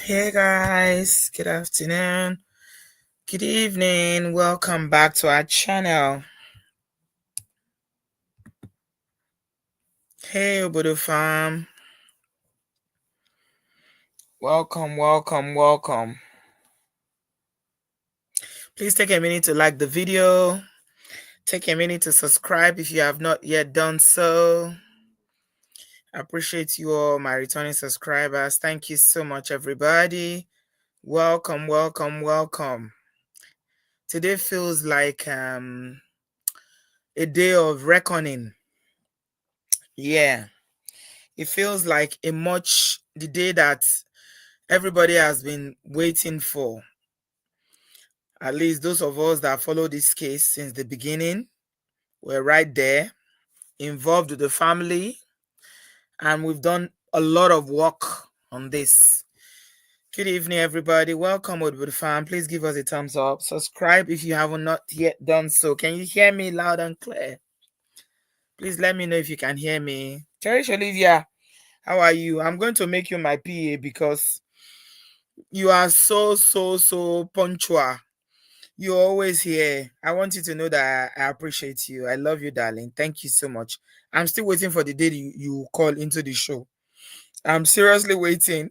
Hey guys, good afternoon, good evening, welcome back to our channel. Hey Obodo fam, welcome. Please take a minute to like the video, take a minute to subscribe if you have not yet done so. I appreciate you all, my returning subscribers. Thank you so much, everybody. Welcome. Today feels like a day of reckoning. Yeah, it feels like the day that everybody has been waiting for. At least those of us that follow this case since the beginning were right there, involved with the family, and we've done a lot of work on this. Good evening, everybody. Welcome, Woodwood fam. Please give us a thumbs up. Subscribe if you haven't not yet done so. Can you hear me loud and clear? Please let me know if you can hear me. Cherish Olivia, how are you? I'm going to make you my PA because you are so punctual. You're always here. I want you to know that I appreciate you. I love you, darling. Thank you so much. I'm still waiting for the day you call into the show. I'm seriously waiting.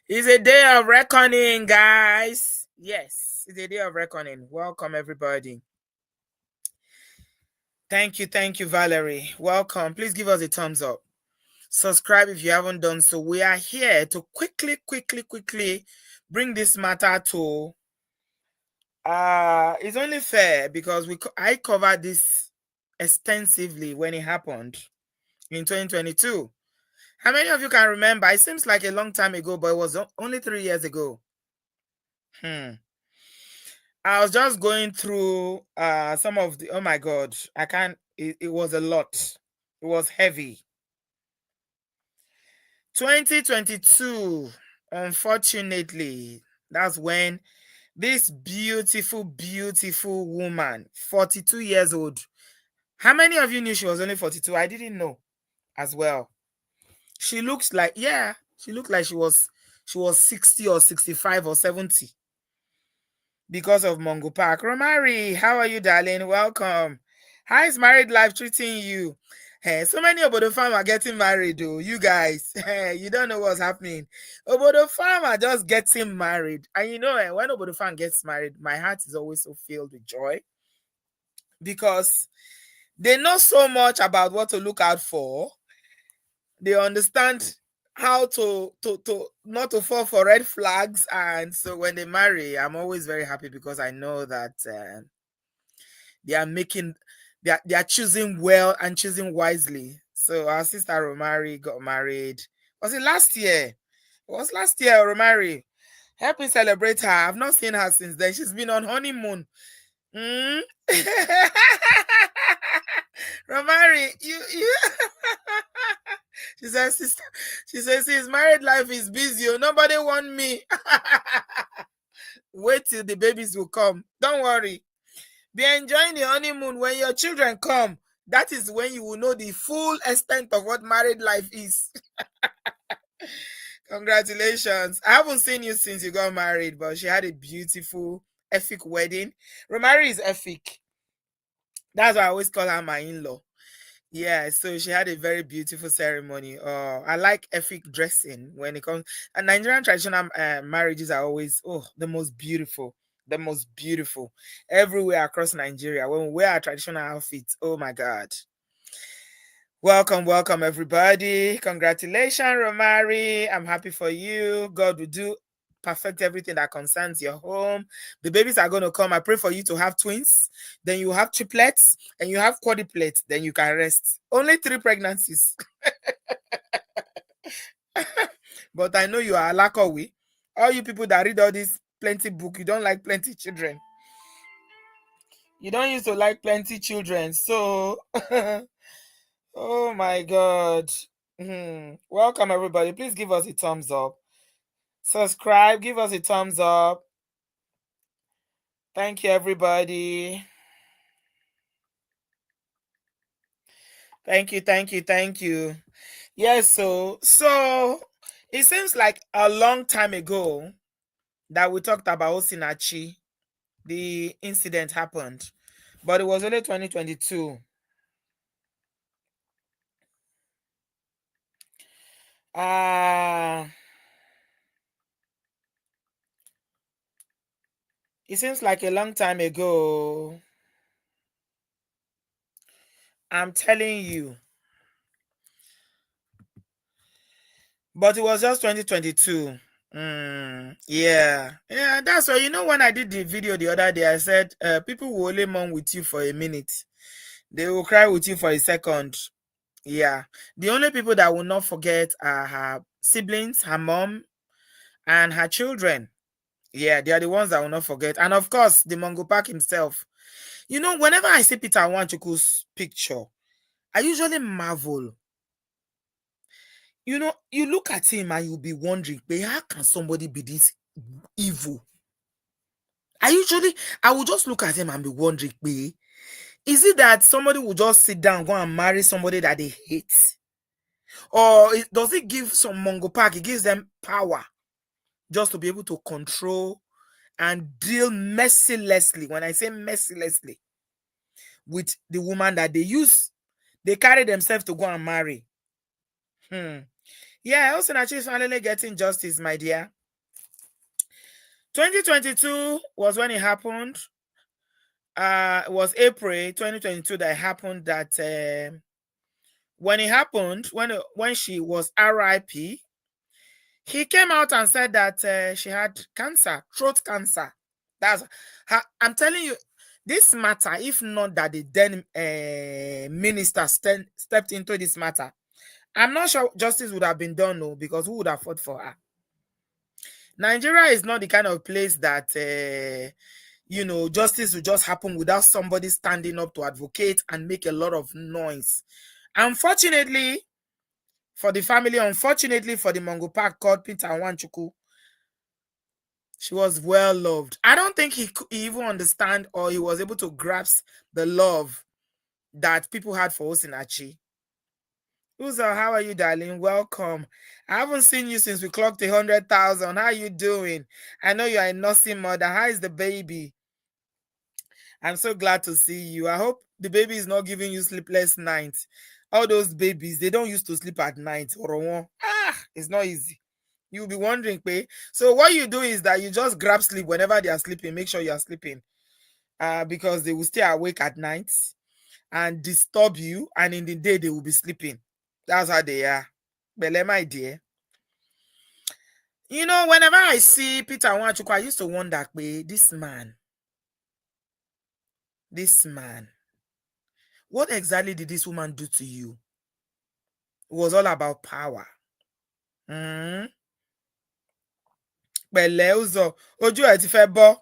It's a day of reckoning, guys. Yes, it's a day of reckoning. Welcome, everybody. Thank you, Valerie. Welcome. Please give us a thumbs up. Subscribe if you haven't done so. We are here to quickly bring this matter to it's only fair because I covered this extensively when it happened in 2022. How many of you can remember? It seems like a long time ago, but it was only 3 years ago. I was just going through some of the, oh my god, I can't, it was a lot. It was heavy. 2022, unfortunately, that's when this beautiful woman, 42 years old. How many of you knew she was only 42? I didn't know as well. She looks like, yeah, she looked like she was 60 or 65 or 70 because of Mongo Park. Romari, how are you, darling? Welcome. How is married life treating you? Hey, so many Obodo farm are getting married, though. You guys, you don't know what's happening. Obodo farm are just getting married. And you know, when Obodo farm gets married, my heart is always so filled with joy because they know so much about what to look out for. They understand how to not to fall for red flags, and so when they marry, I'm always very happy because I know that they are making they are choosing well and choosing wisely. So our sister Romari got married. Was it last year? It was last year, Romari. Help me celebrate her. I've not seen her since then. She's been on honeymoon. Romari, you she says, sister, she says his married life is busy. Nobody want me. Wait till the babies will come. Don't worry. Be enjoying the honeymoon. When your children come, that is when you will know the full extent of what married life is. Congratulations. I haven't seen you since you got married, but she had a beautiful, epic wedding. Romari is epic. That's why I always call her my in-law. Yeah, so she had a very beautiful ceremony. I like epic dressing when it comes. And Nigerian traditional marriages are always the most beautiful, everywhere across Nigeria. When we wear our traditional outfits, oh my God! Welcome everybody! Congratulations, Romari. I'm happy for you. God will do perfect everything that concerns your home. The babies are going to come. I pray for you to have twins, then you have triplets, and you have quadruplets, then you can rest. Only 3 pregnancies. But I know you are Alakowi. All you people that read all this plenty book, you don't like plenty children. You don't used to like plenty children. So, oh my God. Welcome everybody. Please give us a thumbs up. Subscribe, give us a thumbs up. Thank you, everybody. Thank you. Yes, so It seems like a long time ago that we talked about Osinachi. The incident happened, but it was only 2022. Uh it seems like a long time ago. I'm telling you. But it was just 2022. Yeah. Yeah, that's why, when I did the video the other day, I said people will only mourn with you for a minute. They will cry with you for a second. Yeah. The only people that will not forget are her siblings, her mom, and her children. Yeah, they are the ones that will not forget. And of course, the Mongo Park himself. Whenever I see Peter Wanchuku's picture, I usually marvel. You look at him and you'll be wondering, "But how can somebody be this evil?" I will just look at him and be wondering, "But is it that somebody will just sit down, go and marry somebody that they hate? Or does it give some Mongo Park, it gives them power just to be able to control and deal mercilessly, when I say mercilessly, with the woman that they carry themselves to go and marry?" Yeah, Osinachi is finally getting justice, my dear. 2022 was when it happened. It was April 2022 that it happened. That when it happened, when she was RIP, he came out and said that she had cancer, throat cancer. That's her. I'm telling you, this matter, if not that the then minister stepped into this matter, I'm not sure justice would have been done, no, because who would have fought for her? Nigeria is not the kind of place that justice will just happen without somebody standing up to advocate and make a lot of noise. Unfortunately for the family, unfortunately for the Mongo Park called Peter Wanchuku, she was well loved. I don't think he could even understand, or he was able to grasp the love that people had for Osinachi. Uzo, how are you, darling? Welcome. I haven't seen you since we clocked 100,000. How are you doing? I know you are a nursing mother. How is the baby? I'm so glad to see you. I hope the baby is not giving you sleepless nights. All those babies, they don't used to sleep at night. It's not easy. You'll be wondering, Pay. So what you do is that you just grab sleep whenever they are sleeping. Make sure you are sleeping. Because they will stay awake at night and disturb you, and in the day they will be sleeping. That's how they are. Bele, my dear. Whenever I see Peter Wanchuku, I used to wonder, Pay, this man, what exactly did this woman do to you? It was all about power. Pẹ̀lẹ́ Uzo, ojú ẹ̀ ti fẹ́ bọ́.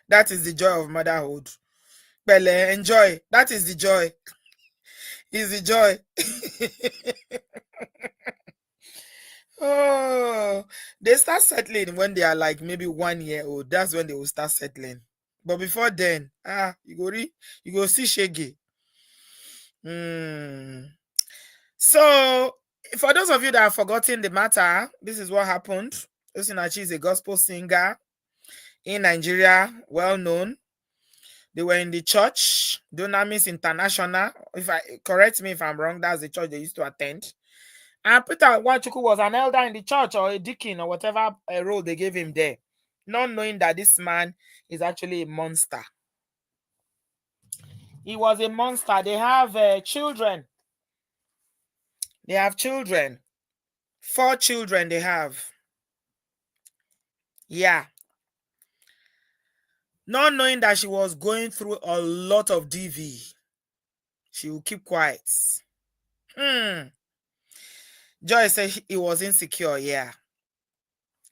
That is the joy of motherhood. Pẹ̀lẹ́, enjoy. That is the joy. Is the joy. Oh, they start settling when they are like maybe 1 year old. That's when they will start settling. But before then, you go see shege. So, for those of you that have forgotten the matter, this is what happened. Osinachi is a gospel singer in Nigeria, well known. They were in the church, Dunamis International. Correct me if I'm wrong, that's the church they used to attend. And Peter Wanchuku was an elder in the church, or a deacon, or whatever role they gave him there, not knowing that this man is actually a monster. He was a monster. They have children. They have children. 4 children they have. Yeah. Not knowing that she was going through a lot of DV, she will keep quiet. Joy said he was insecure.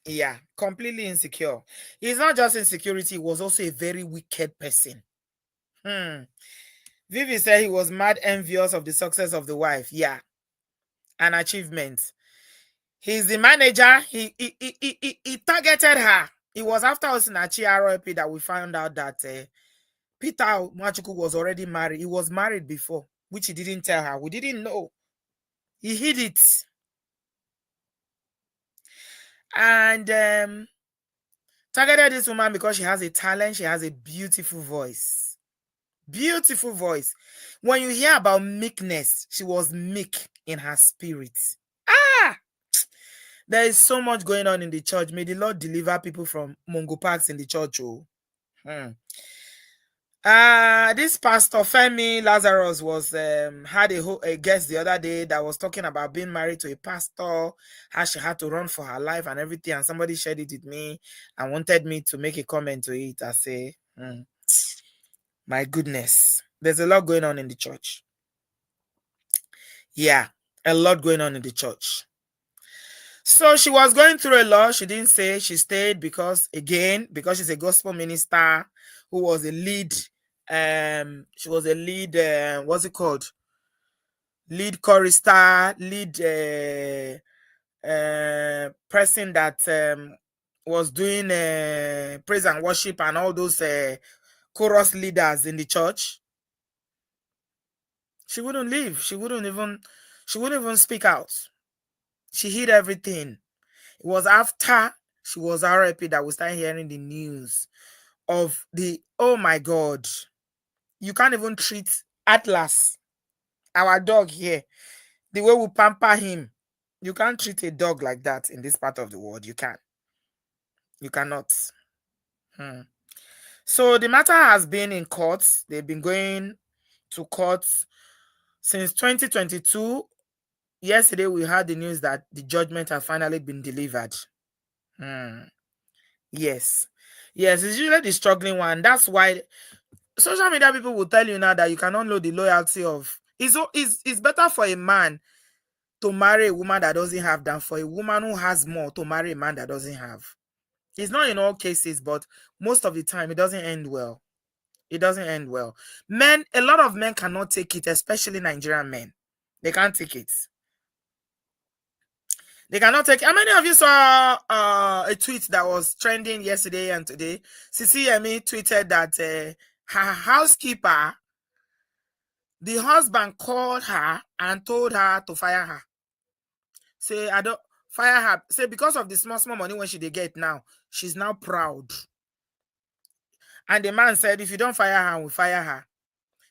Yeah, completely insecure. He's not just insecurity, he was also a very wicked person. Vivi said he was mad envious of the success of the wife. Yeah, an achievement. He's the manager. He targeted her. It was after Osinachi RIP that we found out that Peter Wanchuku was already married. He was married before, which he didn't tell her. We didn't know. He hid it. And targeted this woman because she has a talent, she has a beautiful voice. Beautiful voice. When you hear about meekness, she was meek in her spirit. Ah! There is so much going on in the church. May the Lord deliver people from Mongo Parks in the church. Oh. This Pastor Femi Lazarus was had a guest the other day that was talking about being married to a pastor, how she had to run for her life and everything, and somebody shared it with me and wanted me to make a comment to it. I say, my goodness, there's a lot going on in the church. Yeah, a lot going on in the church. So she was going through a lot. She didn't say. She stayed because she's a gospel minister who was a lead. She was a lead. What's it called? Lead chorister, lead person that was doing praise and worship and all those chorus leaders in the church. She wouldn't leave. She wouldn't even speak out. She hid everything. It was after she was RIP that we started hearing the news of oh my God, you can't even treat Atlas, our dog here, the way we pamper him. You can't treat a dog like that in this part of the world. You can't. You cannot. So the matter has been in courts. They've been going to courts since 2022. Yesterday, we heard the news that the judgment has finally been delivered. Yes. Yes, it's usually the struggling one. That's why social media people will tell you now that you cannot know the loyalty of. It's better for a man to marry a woman that doesn't have than for a woman who has more to marry a man that doesn't have. It's not in all cases, but most of the time it doesn't end well. It doesn't end well. A lot of men cannot take it, especially Nigerian men. They can't take it. They cannot take. How many of you saw a tweet that was trending yesterday and today? Sisi Yemi tweeted that her housekeeper, the husband called her and told her to fire her. Say, I don't fire her. Say, because of the small money when she they get now, she's now proud. And the man said, if you don't fire her, we'll fire her.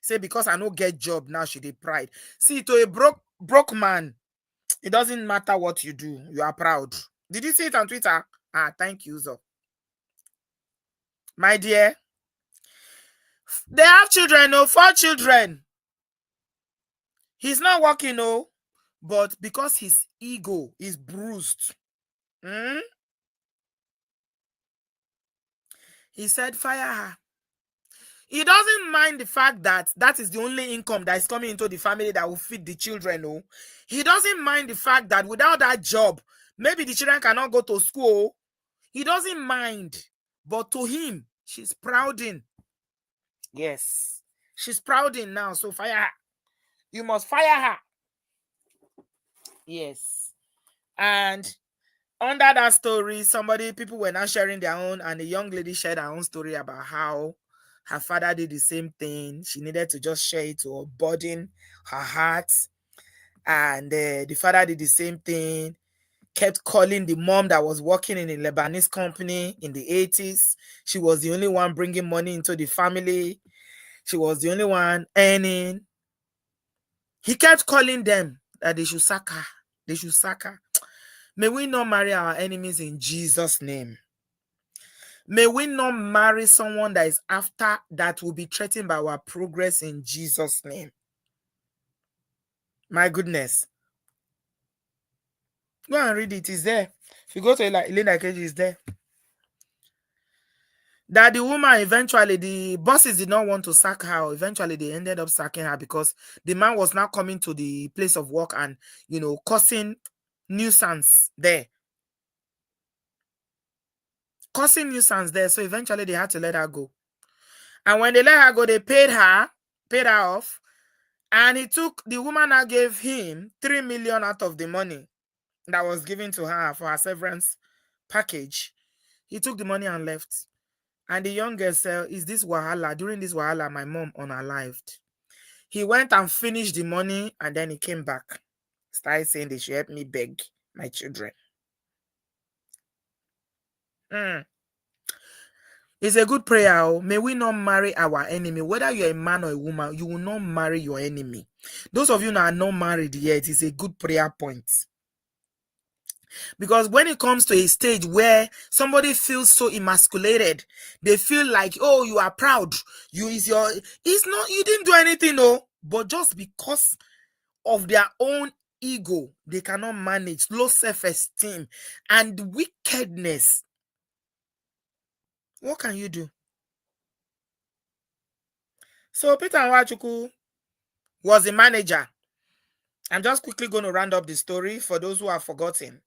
Say, because I no get job now, she dey pride. See, to a broke man, it doesn't matter what you do, you are proud. Did you see it on Twitter? Thank you, Zo. My dear, they have children, 4 children. He's not working, but because his ego is bruised, he said, fire her. He doesn't mind the fact that that is the only income that is coming into the family that will feed the children. He doesn't mind the fact that without that job, maybe the children cannot go to school. He doesn't mind. But to him, she's prouding. Yes. She's prouding now. So fire her. You must fire her. Yes. And under that story, people were now sharing their own, and a young lady shared her own story about how her father did the same thing. She needed to just share it to burden her heart. And the father did the same thing, kept calling the mom that was working in a Lebanese company in the 80s. She was the only one bringing money into the family. She was the only one earning. He kept calling them that they should sack her. They should sack her. May we not marry our enemies in Jesus' name. May we not marry someone that is after, that will be threatened by our progress in Jesus' name. My goodness. Go and read it. It's there. If you go to Elena Keji, it's there. That the woman eventually, the bosses did not want to sack her. Eventually, they ended up sacking her because the man was now coming to the place of work and, causing nuisance there. So eventually they had to let her go. And when they let her go, they paid her off. And the woman now gave him 3 million out of the money that was given to her for her severance package. He took the money and left. And the young girl said, during this wahala, my mom unalived. He went and finished the money, and then he came back. Started saying they should help me beg my children. Mm. It's a good prayer. Oh. May we not marry our enemy. Whether you're a man or a woman, you will not marry your enemy. Those of you that are not married yet, it's a good prayer point. Because when it comes to a stage where somebody feels so emasculated, they feel like, oh, you are proud. It's not, you didn't do anything, no. But just because of their own ego, they cannot manage low self-esteem and wickedness. What can you do? So Peter Nwachukwu was a manager. I'm just quickly going to round up the story for those who have forgotten.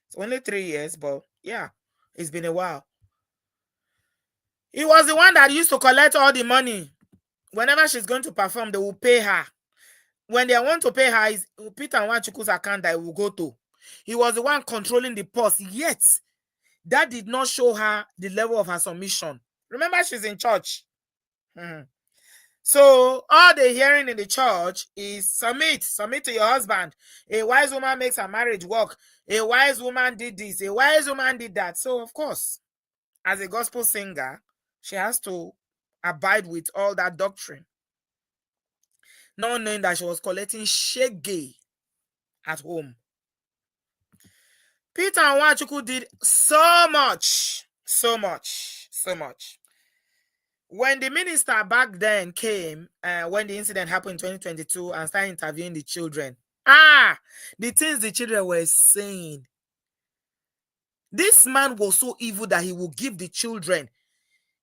It's only 3 years, but yeah, it's been a while. He was the one that used to collect all the money. Whenever she's going to perform, they will pay her. When they want to pay her, it's Peter Nwachukwu's account that it will go to. He was the one controlling the purse. Yet, that did not show her the level of her submission. Remember, she's in church. So, all the hearing in the church is submit to your husband. A wise woman makes her marriage work. A wise woman did this. A wise woman did that. So, of course, as a gospel singer, she has to abide with all that doctrine. Not knowing that she was collecting shege at home. Peter Nwachukwu did so much. When the minister back then came, when the incident happened in 2022 and started interviewing the children, the things the children were saying. This man was so evil that he will give the children,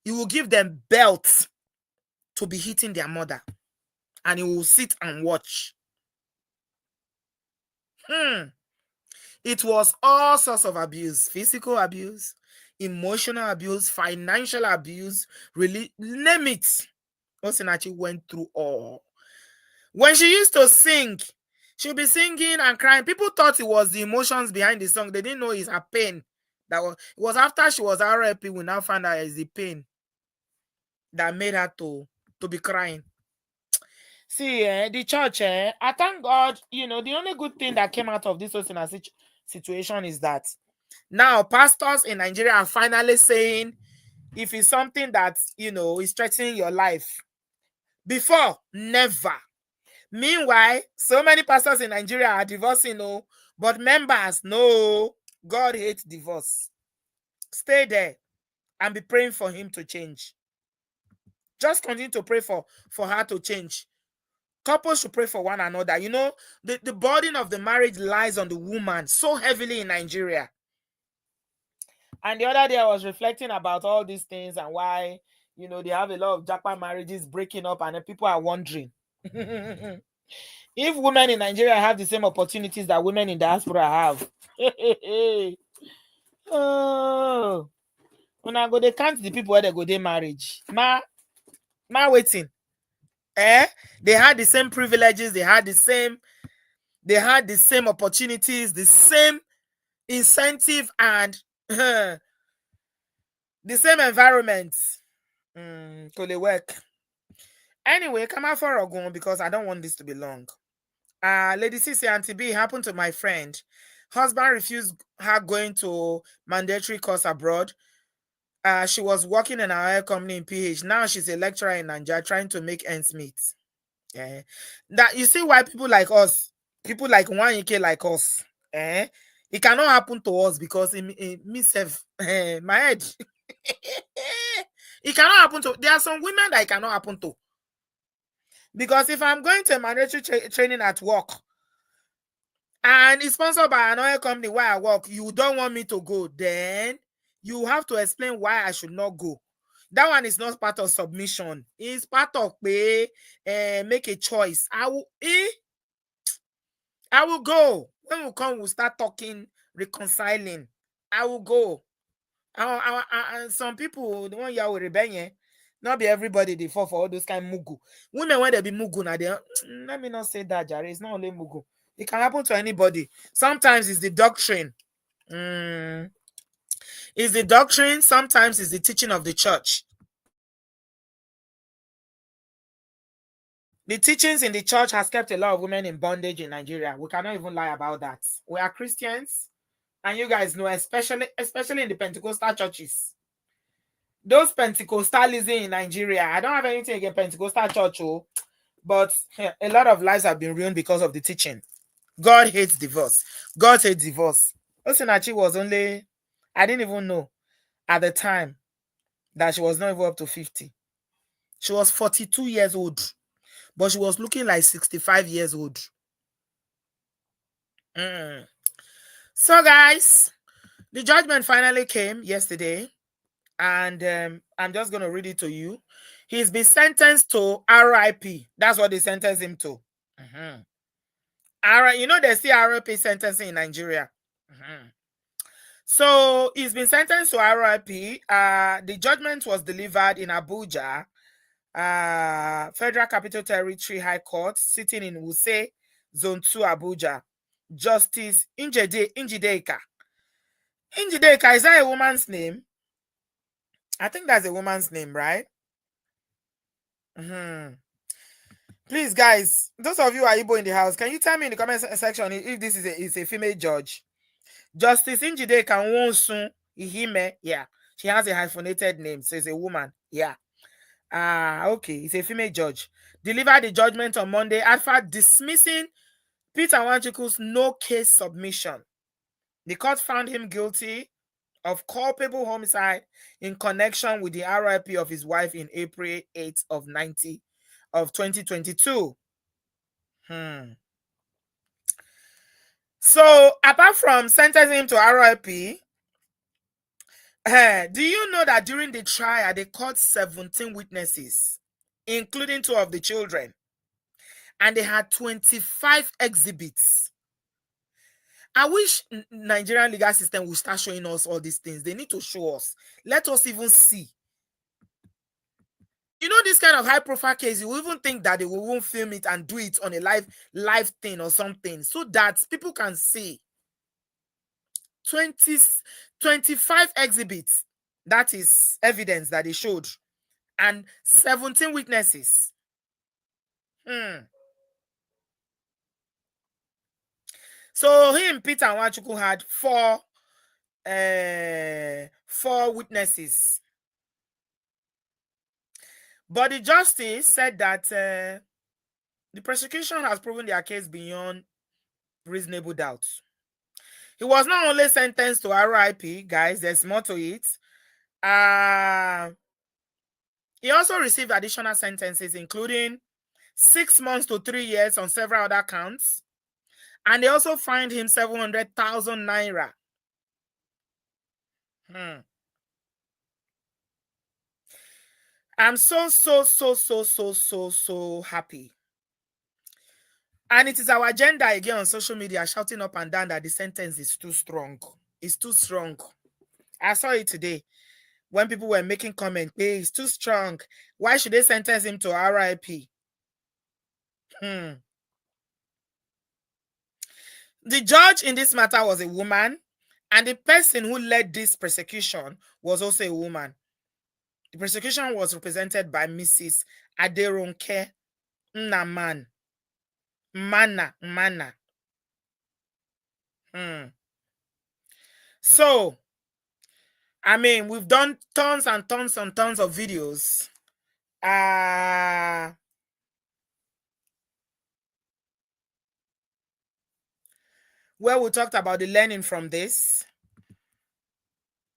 he will give them belts to be hitting their mother. And he will sit and watch. It was all sorts of abuse, physical abuse, emotional abuse, financial abuse, really, name it. Osinachi went through all. When she used to sing, she'll be singing and crying. People thought it was the emotions behind the song. They didn't know it's her pain. It was after she was RIP, we now found out it's the pain that made her to be crying. See, the church, I thank God, the only good thing that came out of this Osinachi situation is that now pastors in Nigeria are finally saying if it's something that, is threatening your life. Before, never. Meanwhile, so many pastors in Nigeria are divorcing, but members, no. God hates divorce. Stay there and be praying for him to change. Just continue to pray for her to change. Couples should pray for one another. The burden of the marriage lies on the woman so heavily in Nigeria. And the other day I was reflecting about all these things and why, they have a lot of jackpot marriages breaking up, and then people are wondering. If women in Nigeria have the same opportunities that women in diaspora have, oh, when I go, they count the people where they go, they marriage. Ma waiting. They had the same privileges, they had the same opportunities, the same incentive, and the same environment. To the work. Anyway, come out for a go because I don't want this to be long. Lady Cece Auntie B happened to my friend. Husband refused her going to mandatory course abroad. She was working in our air company in PH. Now she's a lecturer in Nigeria trying to make ends meet. That you see why people like us, people like Nwanyike like us, it cannot happen to us because it myself, my head. It cannot happen to. There are some women that it cannot happen to. Because if I'm going to a mandatory training at work and it's sponsored by another company where I work, you don't want me to go, then you have to explain why I should not go. That one is not part of submission. It's part of make a choice. I will go. When we come, we'll start talking, reconciling. I will go. Some people, the one you will rebel, not be everybody they fall for all those kind of mugu. Women, when they be mugu, now they let me not say that, Jare. It's not only mugu. It can happen to anybody. Sometimes it's the doctrine. It's the doctrine. Sometimes it's the teaching of the church. The teachings in the church has kept a lot of women in bondage in Nigeria. We cannot even lie about that. We are Christians. And you guys know, especially in the Pentecostal churches, those Pentecostalism in Nigeria, I don't have anything against Pentecostal church, but a lot of lives have been ruined because of the teaching. God hates divorce. God hates divorce. Osinachi was only, I didn't even know at the time that she was not even up to 50. She was 42 years old, but she was looking like 65 years old. So, guys, the judgment finally came yesterday, and I'm just going to read it to you. He's been sentenced to RIP. That's what they sentenced him to. You know, there's still RIP sentencing in Nigeria. So he's been sentenced to RIP. The judgment was delivered in Abuja, Federal Capital Territory High Court, sitting in Wuse, Zone 2, Abuja. Justice Njideka. Njideka, is that a woman's name? I think that's a woman's name, right? Please, guys, those of you who are Igbo in the house, can you tell me in the comment section if this is a female judge? Justice Njideka Nwonsu Ihime, yeah. She has a hyphenated name, so it's a woman, yeah. Okay, it's a female judge. Delivered the judgment on Monday after dismissing Peter Wanchukwu's no case submission. The court found him guilty of culpable homicide in connection with the RIP of his wife in April 8th of 2022. So, apart from sentencing him to RIP, do you know that during the trial they caught 17 witnesses, including 2 of the children, and they had 25 exhibits? I wish Nigerian legal system will start showing us all these things. They need to show us. Let us even see. You know, this kind of high profile case, you will even think that they will even film it and do it on a live thing or something, so that people can see. 25 exhibits, that is evidence that they showed, and 17 witnesses. So him, Peter Nwachukwu, had 4 witnesses. But the justice said that the prosecution has proven their case beyond reasonable doubt. He was not only sentenced to RIP, guys, there's more to it. He also received additional sentences, including 6 months to 3 years on several other counts. And they also fined him 700,000 naira. I'm so happy. And it is our agenda again on social media shouting up and down that the sentence is too strong. It's too strong. I saw it today when people were making comments, hey, it's too strong. Why should they sentence him to RIP? The judge in this matter was a woman, and the person who led this prosecution was also a woman. The prosecution was represented by Mrs. Aderonke Nnaman. Mana. So, I mean, we've done tons and tons and tons of videos. Where we talked about the learning from this.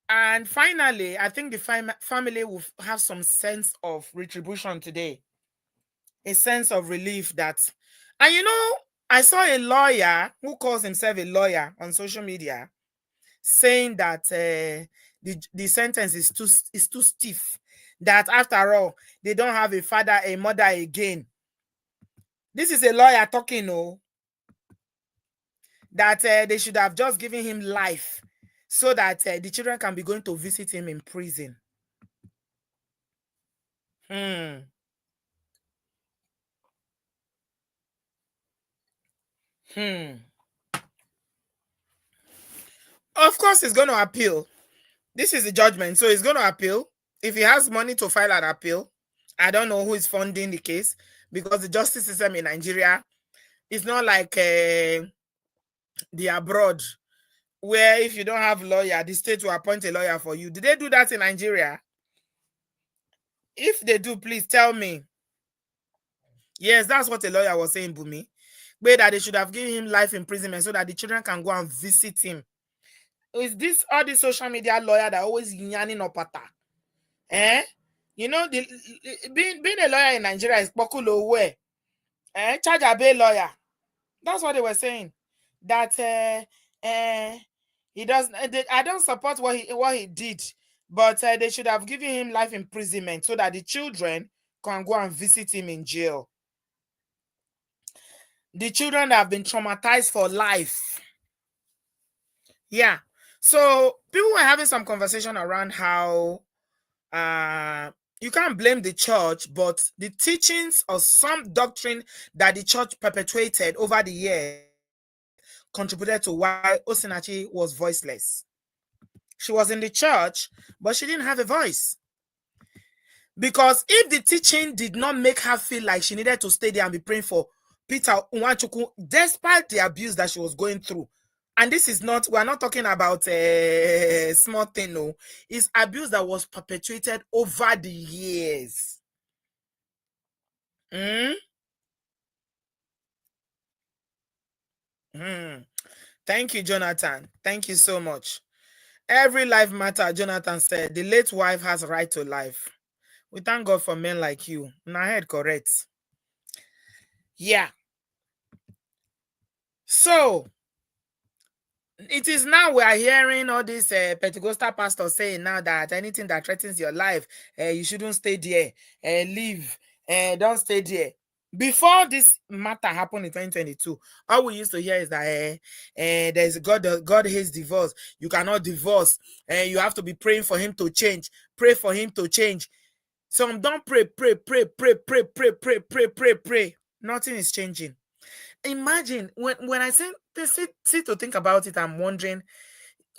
And finally, I think the family will have some sense of retribution today. A sense of relief that, and you know, I saw a lawyer who calls himself a lawyer on social media saying that the sentence is too stiff. That after all, they don't have a mother again. This is a lawyer talking, that they should have just given him life so that the children can be going to visit him in prison. Of course, he's going to appeal. This is the judgment, so he's going to appeal. If he has money to file an appeal, I don't know who is funding the case, because the justice system in Nigeria is not like the abroad, where if you don't have lawyer, the state will appoint a lawyer for you. Did they do that in Nigeria? If they do, please tell me. Yes, that's what a lawyer was saying, Bumi. But that they should have given him life imprisonment so that the children can go and visit him. Is this all the social media lawyer that always yanning up at that? Eh? You know, being a lawyer in Nigeria is popular way. Charge a bail lawyer. That's what they were saying. That he does. I don't support what he did, but they should have given him life imprisonment so that the children can go and visit him in jail. The children that have been traumatized for life. Yeah. So people were having some conversation around how you can't blame the church, but the teachings of some doctrine that the church perpetuated over the years contributed to why Osinachi was voiceless. She was in the church, but she didn't have a voice. Because if the teaching did not make her feel like she needed to stay there and be praying for Peter Nwachuku, despite the abuse that she was going through, and this is not, we're not talking about a small thing, no. It's abuse that was perpetuated over the years. Thank you, Jonathan. Thank you so much. Every life matter, Jonathan said. The late wife has a right to life. We thank God for men like you. My head correct. Yeah. So, it is now we are hearing all these Pentecostal pastors saying now that anything that threatens your life, you shouldn't stay there, leave, don't stay there. Before this matter happened in 2022, all we used to hear is that there's God hates divorce. You cannot divorce, and you have to be praying for him to change. Pray for him to change. Some don't pray. Nothing is changing. Imagine when I sit to think about it, I'm wondering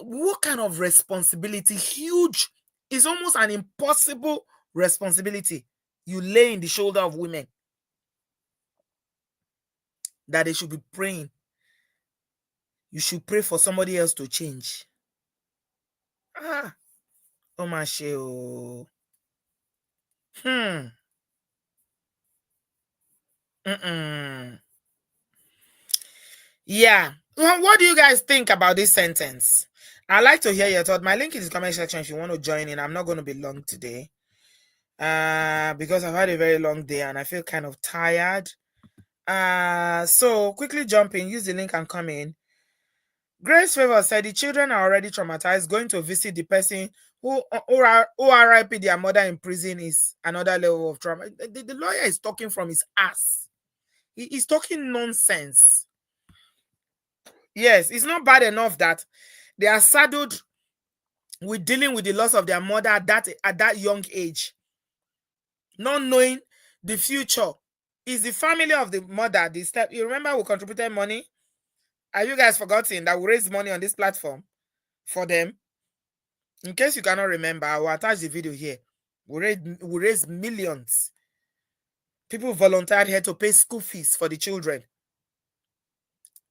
what kind of responsibility, huge, is almost an impossible responsibility you lay in the shoulder of women, that they should be praying. You should pray for somebody else to change. Oh my shit. Yeah. Well, what do you guys think about this sentence? I'd like to hear your thought. My link is in the comment section if you want to join in. I'm not going to be long today. Because I've had a very long day and I feel kind of tired. So quickly jump in, use the link and come in. Grace Favor said the children are already traumatized. Going to visit the person who RIP their mother in prison is another level of trauma. The lawyer is talking from his ass. He's talking nonsense. Yes, it's not bad enough that they are saddled with dealing with the loss of their mother at that young age, not knowing the future. Is the family of the mother the step? You remember we contributed money? Have you guys forgotten that we raised money on this platform for them? In case you cannot remember, I will attach the video here. We raised millions. People volunteered here to pay school fees for the children.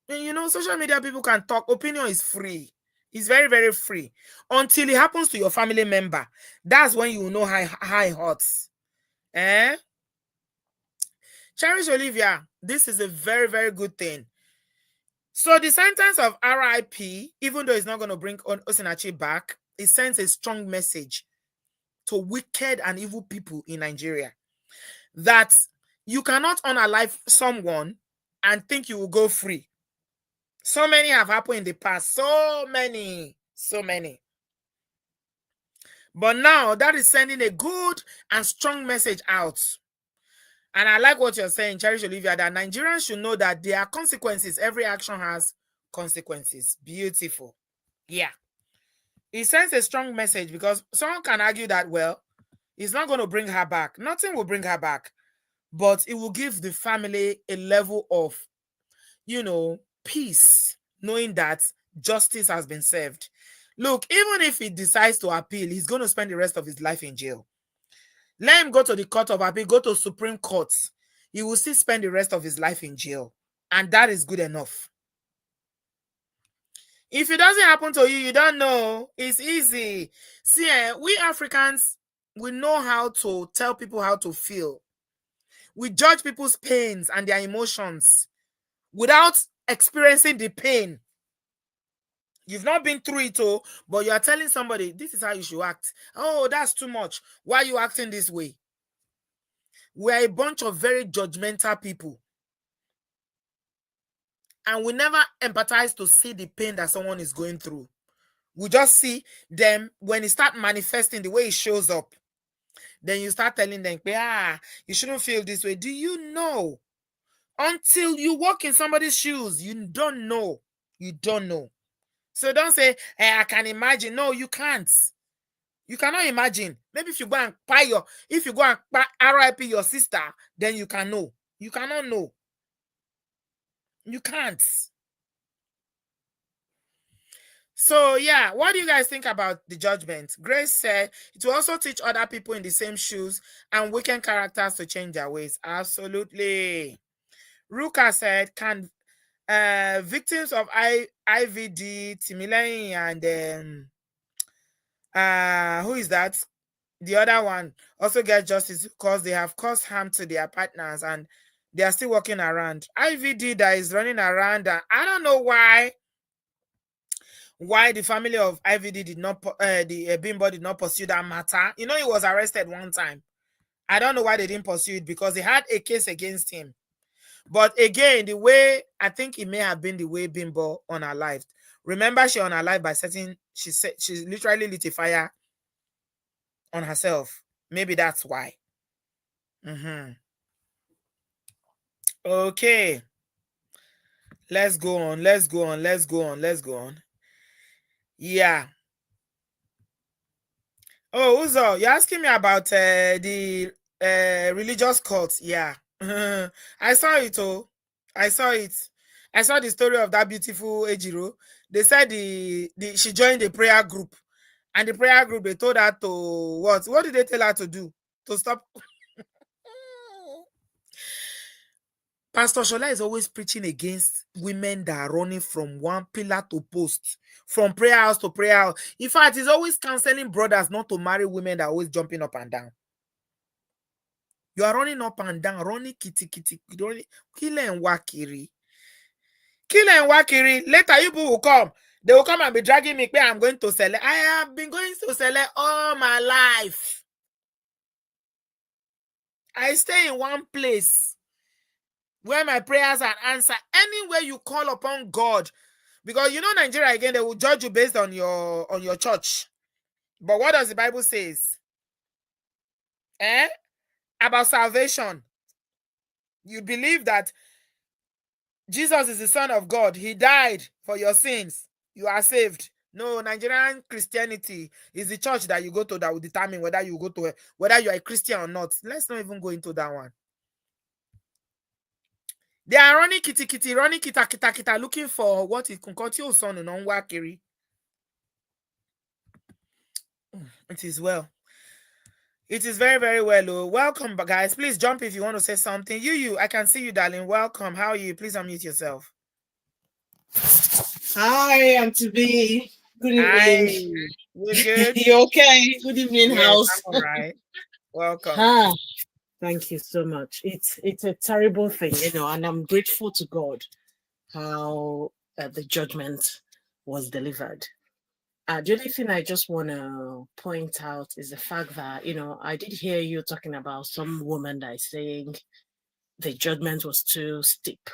And you know, social media people can talk. Opinion is free. It's very, very free. Until it happens to your family member. That's when you know high hurts. Cherish Olivia, this is a very, very good thing. So the sentence of RIP, even though it's not going to bring Osinachi back, it sends a strong message to wicked and evil people in Nigeria that you cannot unalive someone and think you will go free. So many have happened in the past. So many. But now that is sending a good and strong message out. And I like what you're saying, Cherish Olivia, that Nigerians should know that there are consequences. Every action has consequences. Beautiful. Yeah. It sends a strong message because someone can argue that, well, it's not going to bring her back. Nothing will bring her back. But it will give the family a level of, peace, knowing that justice has been served. Look, even if he decides to appeal, he's going to spend the rest of his life in jail. Let him go to the court of appeal, go to Supreme Court. He will still spend the rest of his life in jail. And that is good enough. If it doesn't happen to you, you don't know. It's easy. See, we Africans, we know how to tell people how to feel. We judge people's pains and their emotions without experiencing the pain. You've not been through it all, but you are telling somebody, this is how you should act. Oh, that's too much. Why are you acting this way? We're a bunch of very judgmental people. And we never empathize to see the pain that someone is going through. We just see them when it start manifesting the way it shows up. Then you start telling them, you shouldn't feel this way. Do you know? Until you walk in somebody's shoes, you don't know. You don't know. So don't say, I can imagine. No, you can't. You cannot imagine. Maybe if you go and RIP your sister, then you can know. You cannot know. You can't. So yeah, what do you guys think about the judgment? Grace said it will also teach other people in the same shoes and weaken characters to change their ways. Absolutely. Ruka said, can victims of IVD, Timileyin, and who is that? The other one also get justice because they have caused harm to their partners and they are still walking around. IVD that is running around, I don't know why the family of IVD did not, the Bimbo did not pursue that matter. You know, he was arrested one time. I don't know why they didn't pursue it because they had a case against him. But again, the way, I think it may have been the way Bimbo unalived. Remember, she unalived by setting, she literally lit a fire on herself. Maybe that's why. Okay. Let's go on. Yeah. Oh, Uzo, you're asking me about the religious cult. Yeah. I saw it. I saw it. I saw the story of that beautiful Ejiro. They said she joined the prayer group. And the prayer group, they told her to what? What did they tell her to do? To stop. Pastor Shola is always preaching against women that are running from one pillar to post, from prayer house to prayer house. In fact, he's always counseling brothers not to marry women that are always jumping up and down. You are running up and down, running kitty, running, kill and wakiri. Later, you people will come. They will come and be dragging me. I'm going to sell it. I have been going to sell it all my life. I stay in one place where my prayers are answered. Anywhere you call upon God, because you know Nigeria again, they will judge you based on your church. But what does the Bible says? About salvation. You believe that Jesus is the Son of God. He died for your sins. You are saved. No, Nigerian Christianity is the church that you go to that will determine whether you go to whether you are a Christian or not. Let's not even go into that one. They are running kitty, running kita, looking for what it can cut your son and unwakiri. It is well. It is very, very well. Oh. Welcome, guys. Please jump if you want to say something. I can see you, darling. Welcome. How are you? Please unmute yourself. Hi, Auntie B. Good evening. Hi. We're good. You okay? Good evening, yes, house. I'm all right. Welcome. Thank you so much. It's a terrible thing, and I'm grateful to God how the judgment was delivered. The only thing I just want to point out is the fact that, I did hear you talking about some woman that is saying the judgment was too steep,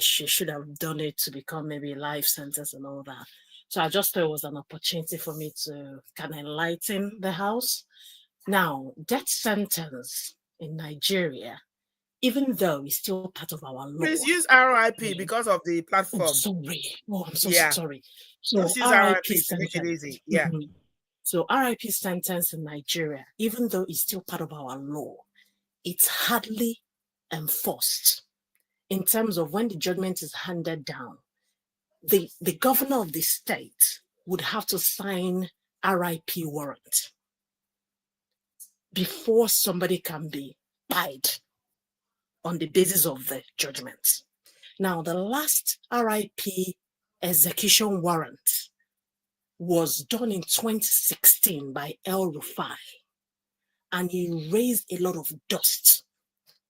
she should have done it to become maybe life sentence and all that. So I just thought it was an opportunity for me to kind of enlighten the house. Now, death sentence in Nigeria, even though it's still part of our law. Please use RIP because of the platform. I'm sorry. I'm so sorry. So just use RIP to make it easy. Yeah. So RIP sentence in Nigeria, even though it's still part of our law, it's hardly enforced. In terms of when the judgment is handed down, the governor of the state would have to sign RIP warrant before somebody can be paid on the basis of the judgment. Now, the last RIP execution warrant was done in 2016 by El Rufai, and he raised a lot of dust.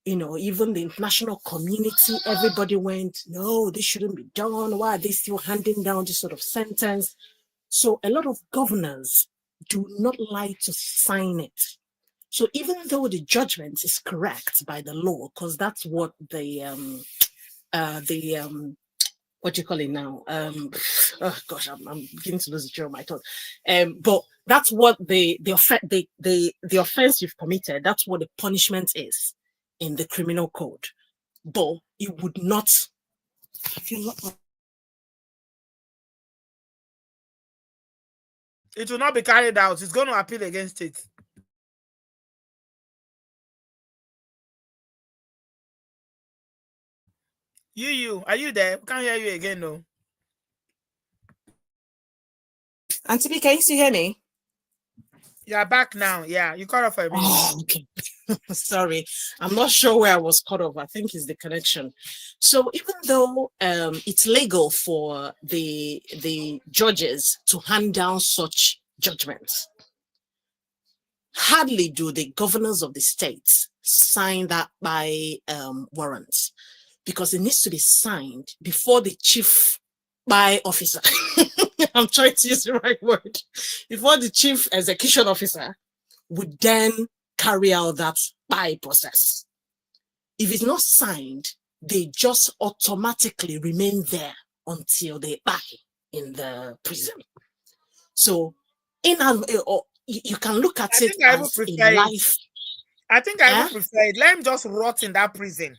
Even the international community, everybody went, no, this shouldn't be done. Why are they still handing down this sort of sentence? So a lot of governors do not like to sign it. So even though the judgment is correct by the law, because that's what what do you call it now? Oh gosh, I'm beginning to lose the train of my thought. But that's what the offense you've committed. That's what the punishment is in the criminal code. But it would not. It will not be carried out. It's going to appeal against it. Are you there? We can't hear you again, no. Auntie B, can you still hear me? You're back now. Yeah, you cut off for a minute. Oh, okay. Sorry, I'm not sure where I was cut off. I think it's the connection. So even though it's legal for the judges to hand down such judgments, hardly do the governors of the states sign that by warrants, because it needs to be signed before the chief by officer. I'm trying to use the right word. Before the chief execution officer would then carry out that buy process. If it's not signed, they just automatically remain there until they buy in the prison. So you can look at it as a life. I think I would prefer it. Let him just rot in that prison.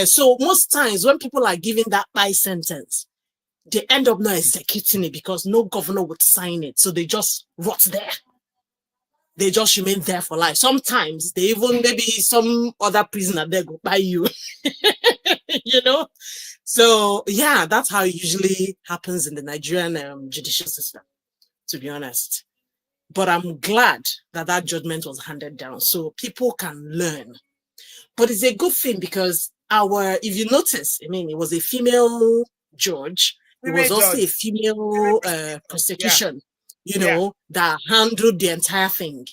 So most times when people are given that buy sentence, they end up not executing it because no governor would sign it. So they just rot there. They just remain there for life. Sometimes they even, maybe some other prisoner there go buy you. So yeah, that's how it usually happens in the Nigerian judicial system, to be honest. But I'm glad that judgment was handed down so people can learn. But it's a good thing because if you notice, it was a female judge. It was also a female prosecution, that handled the entire thing.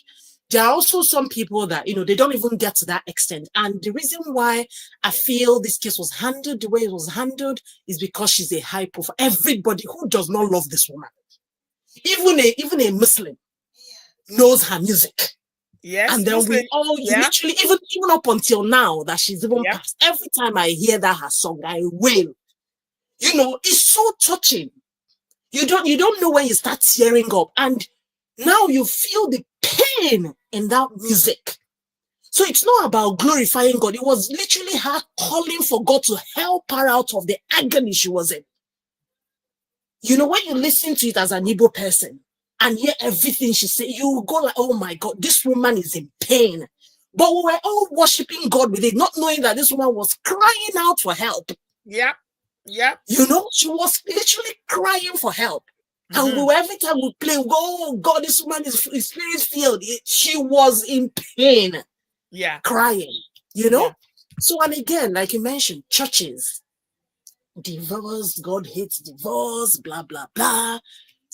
There are also some people that, they don't even get to that extent. And the reason why I feel this case was handled the way it was handled is because she's a high profile. Everybody who does not love this woman, even a Muslim, knows her music. Yes, and then Muslim, we all literally, even up until now that she's even passed, every time I hear her song, I wail. It's so touching. You don't know when you start tearing up, and now you feel the pain in that music. So it's not about glorifying God. It was literally her calling for God to help her out of the agony she was in. When you listen to it as an Igbo person and hear everything she said, you go like, oh my God, this woman is in pain. But we were all worshiping God with it, not knowing that this woman was crying out for help. Yeah. She was literally crying for help. Mm-hmm. And every time we play, oh God, this woman is spirit-filled. She was in pain. Yeah. Crying, Yeah. So, and again, like you mentioned, churches, divorce, God hates divorce, blah, blah, blah.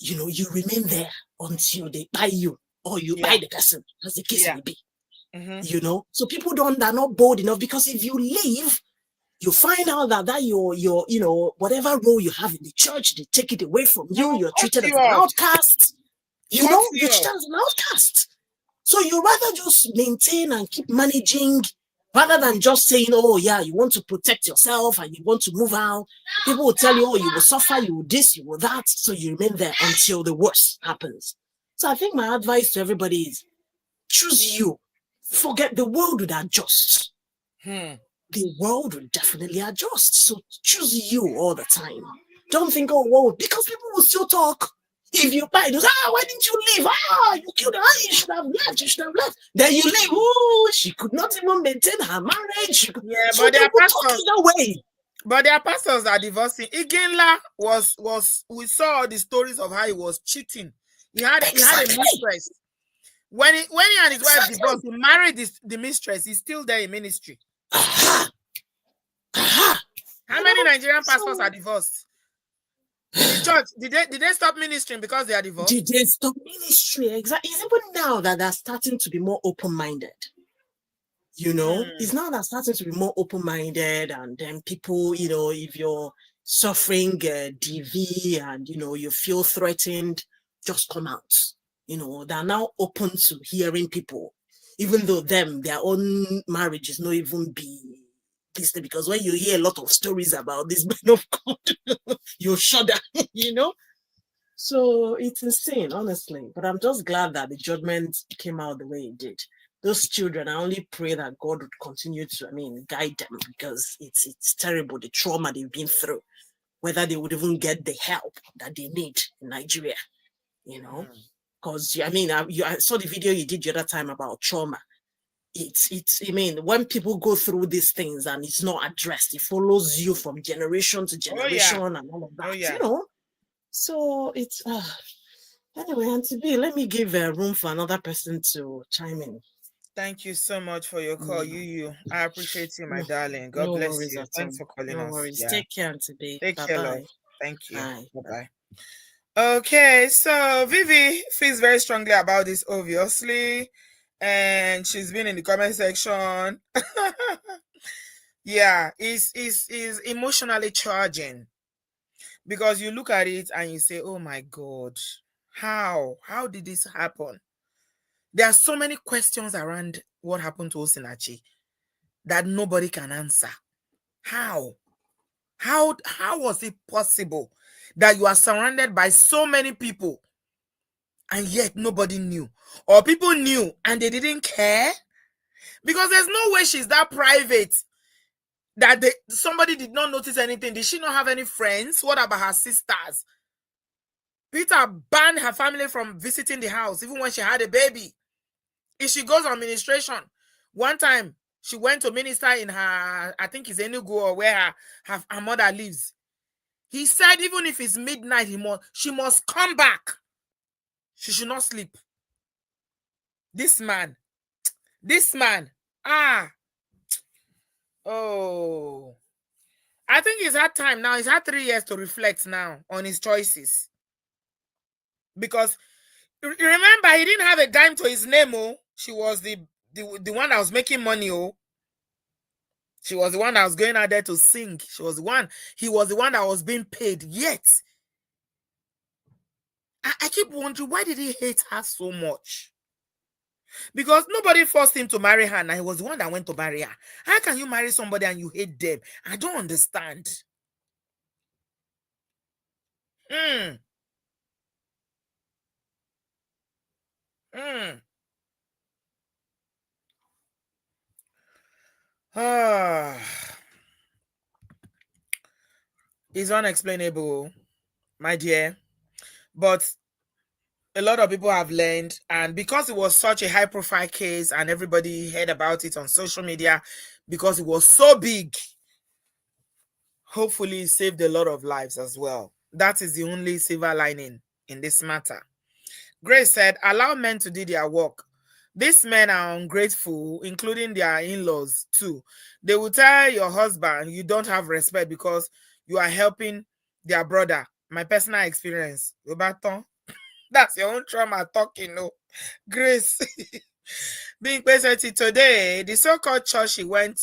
You remain there until they buy you or you buy the person, as the case may be. Mm-hmm. So people are not bold enough, because if you leave, you find out that your whatever role you have in the church, they take it away from you. You're treated as an outcast. You're treated as an outcast. So you rather just maintain and keep managing, rather than just saying, oh yeah, you want to protect yourself and you want to move out. People will tell you, oh, you will suffer, you will this, you will that. So you remain there until the worst happens. So I think my advice to everybody is, choose you. Forget the world would adjust. The world will definitely adjust. So choose you all the time. Don't think, oh, whoa, because people will still talk. If you buy those, why didn't you leave? You killed her. You should have left. You should have left. Then you leave. Oh, she could not even maintain her marriage. Yeah, so but they will talk either way. But their pastors are divorcing. Iginla was we saw the stories of how he was cheating. He had a mistress. When he and his wife divorced, he married the mistress. He's still there in ministry. How many Nigerian pastors are divorced? The church, did they stop ministering because they are divorced? Did they stop ministry? Exactly. It's even now that they're starting to be more open-minded. It's now that starting to be more open-minded, and then people, if you're suffering DV and you feel threatened, just come out. They're now open to hearing people, even though their own marriage is not even be this thing, because when you hear a lot of stories about this man of God, you shudder, you know. So it's insane, honestly. But I'm just glad that the judgment came out the way it did. Those children, I only pray that God would continue to, guide them, because it's terrible, the trauma they've been through, whether they would even get the help that they need in Nigeria, Because, I saw the video you did the other time about trauma. When people go through these things and it's not addressed, it follows you from generation to Oh generation yeah. and all of Oh that, yeah. So it's anyway, Auntie B, let me give room for another person to chime in. Thank you so much for your call. Mm, You. I appreciate you, my No, darling. God no bless worries you. at all. Thanks for calling No us. worries. Yeah. Take care, Auntie B. Take care, love. Bye-bye. Thank you. Bye. Bye Bye. bye. Okay, so Vivi feels very strongly about this, obviously, and she's been in the comment section. Yeah, is emotionally charging, because you look at it and you say, "Oh my God, how did this happen?" There are so many questions around what happened to Osinachi that nobody can answer. How? How was it possible that you are surrounded by so many people and yet nobody knew? Or people knew and they didn't care? Because there's no way she's that private that somebody did not notice anything. Did she not have any friends? What about her sisters? Peter banned her family from visiting the house even when she had a baby. If she goes on ministration, one time she went to minister in her, I think it's Enugu, or where her mother lives. He said even if it's midnight, she must come back. She should not sleep. This man, ah, oh. I think he's had time now. He's had 3 years to reflect now on his choices. Because remember, he didn't have a dime to his name, oh. She was the one that was making money, oh. She was the one that was going out there to sing. He was the one that was being paid. Yet, I keep wondering, why did he hate her so much? Because nobody forced him to marry her, and he was the one that went to marry her. How can you marry somebody and you hate them? I don't understand. Hmm. Hmm. Ah. It's unexplainable, my dear. But a lot of people have learned, and because it was such a high profile case and everybody heard about it on social media, because it was so big, hopefully it saved a lot of lives as well. That is the only silver lining in this matter. Grace said, allow men to do their work. These men are ungrateful, including their in-laws too. They will tell your husband you don't have respect because you are helping their brother. My personal experience. Roberto, that's your own trauma talking, no. Grace. Being patient today, the so-called church she went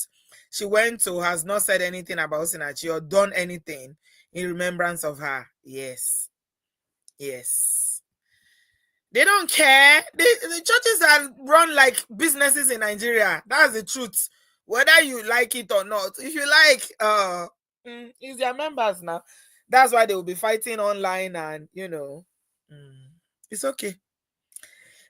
to has not said anything about Osinachi or done anything in remembrance of her. Yes. Yes. They don't care. The churches are run like businesses in Nigeria. That's the truth. Whether you like it or not. If you like, it's their members now. That's why they will be fighting online and, it's okay.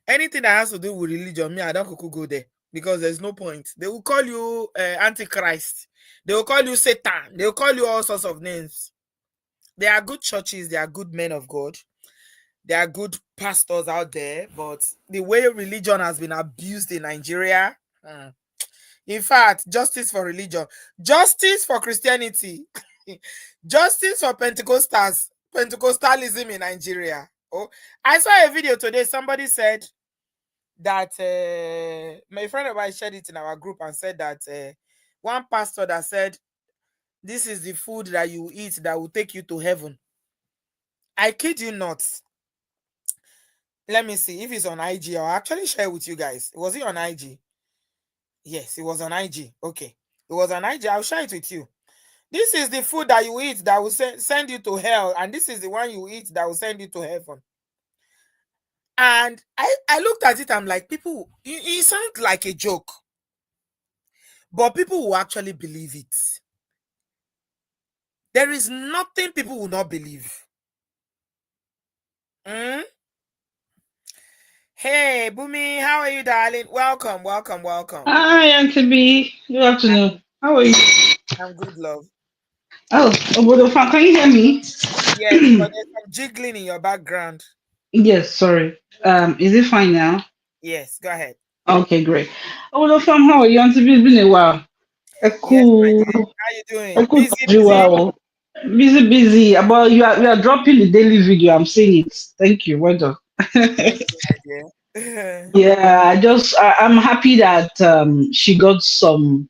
Anything that has to do with religion, me, I don't cuckoo go there because there's no point. They will call you Antichrist. They will call you Satan. They will call you all sorts of names. There are good churches. There are good men of God. There are good pastors out there, but the way religion has been abused in Nigeria, in fact, justice for religion, justice for Christianity, justice for Pentecostalism in Nigeria. Oh, I saw a video today. Somebody said that my friend of mine shared it in our group and said that one pastor that said this is the food that you eat that will take you to heaven. I kid you not. Let me see if it's on IG. I'll actually share with you guys. Was it on IG? Yes, it was on IG. Okay. It was on IG. I'll share it with you. This is the food that you eat that will send you to hell. And this is the one you eat that will send you to heaven. And I looked at it. I'm like, people, it sounds like a joke. But people will actually believe it. There is nothing people will not believe. Mm? Hey, Bumi, how are you, darling? Welcome, welcome, welcome. Hi, Auntie B. Good afternoon. How are you? I'm good, love. Oh, Obodofan, can you hear me? Yes, but there's some jiggling in your background. Yes, sorry. Is it fine now? Yes, go ahead. Okay, great. Obodofan, how are you? Auntie B, it's been a while. A Yes, my cool, dear. How you a doing? cool Busy, busy? wow. Busy, busy. About you are dropping the daily video. I'm seeing it. Thank you. Well done. Thank you, my dear. Yeah, I'm happy that she got some.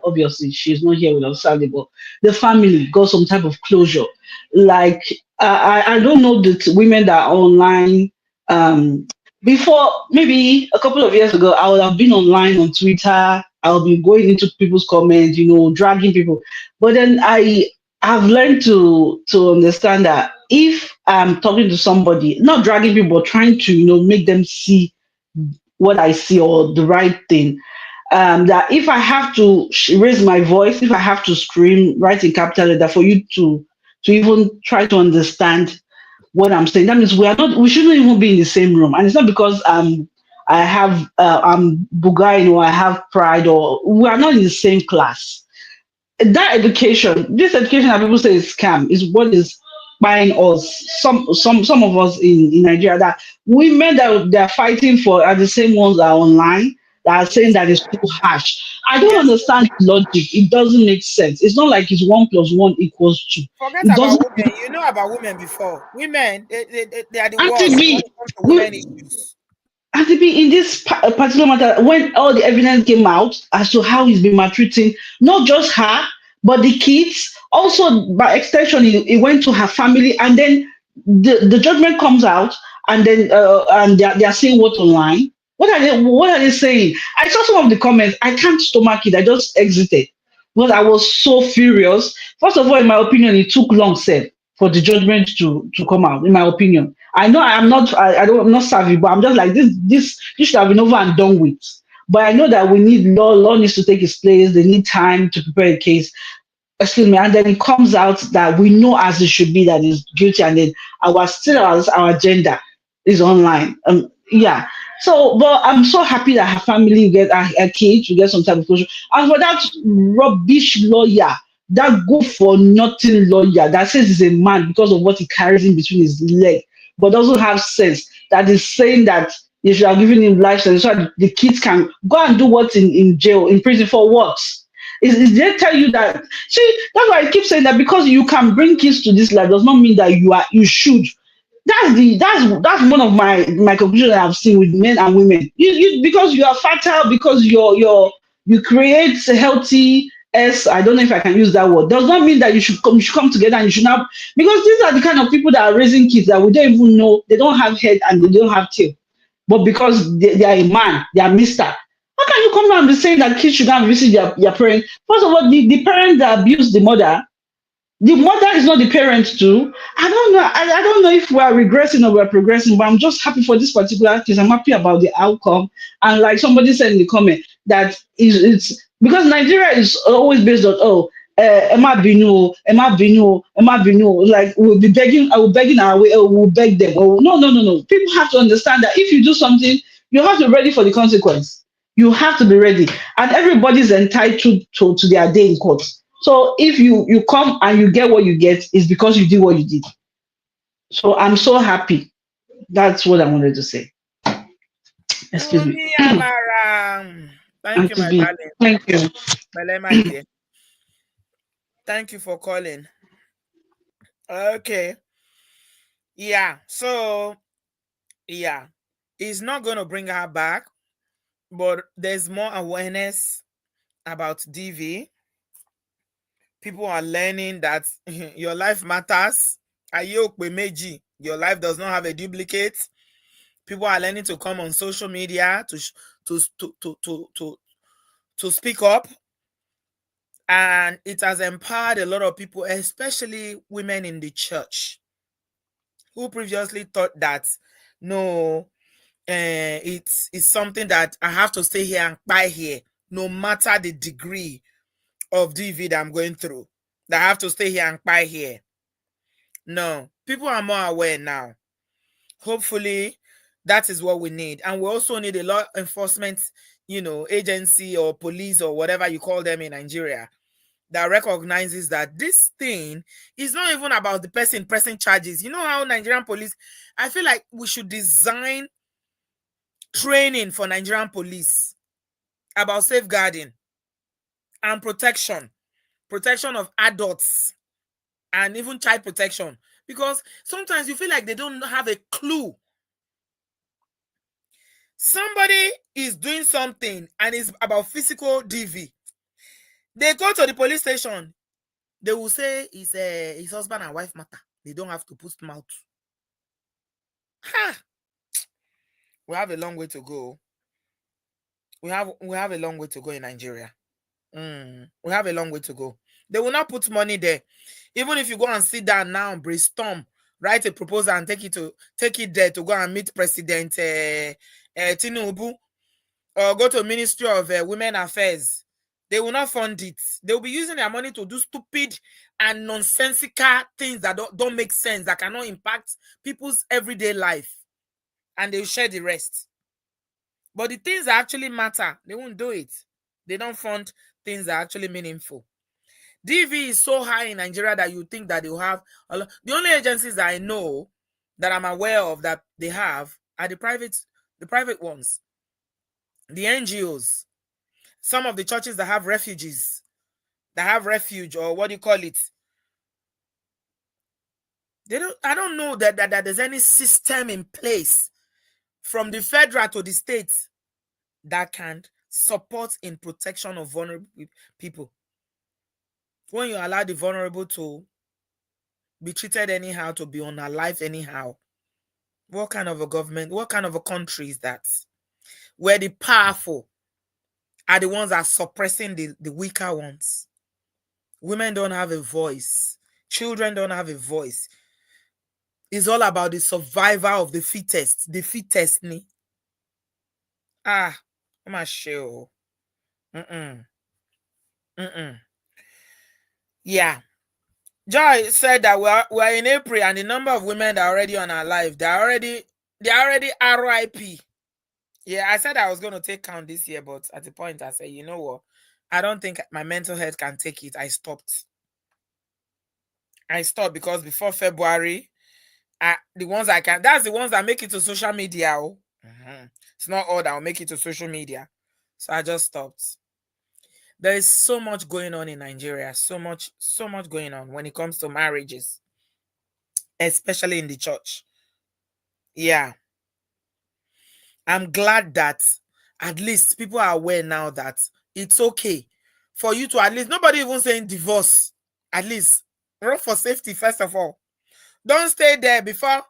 Obviously, she's not here with us, sadly, but the family got some type of closure. Like I don't know the women that are online. Um, Before maybe a couple of years ago, I would have been online on Twitter. I'll be going into people's comments, dragging people. But then I've learned to understand that if I'm talking to somebody, not dragging people, but trying to make them see what I see or the right thing. That if I have to raise my voice, if I have to scream, write in capital letter for you to even try to understand what I'm saying, that means we shouldn't even be in the same room. And it's not because I'm bugain or I have pride or we are not in the same class. That education, this education that people say is scam, is what is buying us. Some of us in Nigeria, that women that they're fighting for are the same ones that are online that are saying Yes. that it's too harsh. I don't Yes. understand the logic. It doesn't make sense. It's not like it's 1 plus 1 equals 2. Forget It about doesn't. women. You know about women before. Women, they are the Actually, worst when be it comes to women we issues. And to be in this particular matter, when all the evidence came out as to how he's been maltreating not just her, but the kids, also by extension, it went to her family, and then the judgment comes out, and then they are saying what online. What are they saying? I saw some of the comments. I can't stomach it. I just exited because I was so furious. First of all, in my opinion, it took long, said, for the judgment to come out. In my opinion, I know I'm not savvy, but I'm just like this should have been over and done with. But I know that we need law needs to take its place. They need time to prepare a case, excuse me, and then it comes out that we know as it should be that is guilty, and then our agenda is online. Yeah. So, but I'm so happy that her family get a kid to get some type of closure. And for that rubbish lawyer, that good for nothing lawyer that says he's a man because of what he carries in between his leg, but doesn't have sense, that is saying that they should have given him life sentence so that the kids can go and do what in jail, in prison for what? Is they tell you that, see, that's why I keep saying that because you can bring kids to this life does not mean that you should. That's one of my conclusion that I've seen with men and women. You because you are fertile, because you create a healthy s, I don't know if I can use that word, does not mean that you should come together and you should not, because these are the kind of people that are raising kids that we don't even know, they don't have head and they don't have tail, but because they are a man, they are Mister. How can you come down and be saying that kids should go and visit their parents? First of all, the parents that abuse the mother is not the parent too. I don't know. I don't know if we are regressing or we're progressing, but I'm just happy for this particular case. I'm happy about the outcome. And like somebody said in the comment, that it's because Nigeria is always based on, Emma Binu, Emma Binu, Emma Binu. Like we'll be begging, I will begging our way, or we'll beg them. Oh no, no, no, no. People have to understand that if you do something, you have to be ready for the consequence. You have to be ready, and everybody's entitled to their day in court. So if you come and you get what you get, it's because you did what you did. So I'm so happy. That's what I wanted to say. Excuse me. Bumi Amaram. Thank you, Auntie my B. darling. Thank you. Bele, my dear. Thank you for calling. Okay. Yeah. So, yeah. It's not going to bring her back, but there's more awareness about DV. People are learning that your life matters Meji. Your life does not have a duplicate. People are learning to come on social media to speak up, and it has empowered a lot of people, especially women in the church, who previously thought that no, it's something that I have to stay here and buy here, no matter the degree of DV that I'm going through, that I have to stay here and buy here. No, people are more aware now. Hopefully, that is what we need. And we also need a law enforcement, agency or police or whatever you call them in Nigeria, that recognizes that this thing is not even about the person pressing charges. You know how Nigerian police, I feel like we should design training for Nigerian police about safeguarding and protection of adults, and even child protection, because sometimes you feel like they don't have a clue. Somebody is doing something and it's about physical DV. They go to the police station, they will say it's his husband and wife matter. They don't have to put mouth. Ha! We have a long way to go. We have a long way to go in Nigeria. We have a long way to go. They will not put money there. Even if you go and sit down now, brainstorm, write a proposal and take it there to go and meet President Tinubu, or go to Ministry of Women Affairs, they will not fund it. They will be using their money to do stupid and nonsensical things that don't make sense, that cannot impact people's everyday life, and they will share the rest. But the things that actually matter, they won't do it. They don't fund things that are actually meaningful. DV is so high in Nigeria that you think that they will have a lot. The only agencies that I know that I'm aware of that they have are the private ones, the NGOs, some of the churches that have refugees, that have refuge, or what do you call it? I don't know that there's any system in place from the federal to the states that can support in protection of vulnerable people. When you allow the vulnerable to be treated anyhow, to be on our life anyhow, what kind of a government, what kind of a country is that? Where the powerful are the ones that are suppressing the weaker ones. Women don't have a voice. Children don't have a voice. It's all about the survival of the fittest. The fittest me. I'm not sure. Yeah. Joy said that we're in April, and the number of women that are already on our life, they're already RIP. Yeah, I said I was going to take count this year, but at the point I said, you know what? I don't think my mental health can take it. I stopped because before February, the ones I can, that's the ones that make it to social media. It's not all that will make it to social media. So I just stopped. There is so much going on in Nigeria, so much going on when it comes to marriages, especially in the church. Yeah. I'm glad that at least people are aware now that it's okay for you to at least, nobody even saying divorce, at least run for safety first of all. Don't stay there before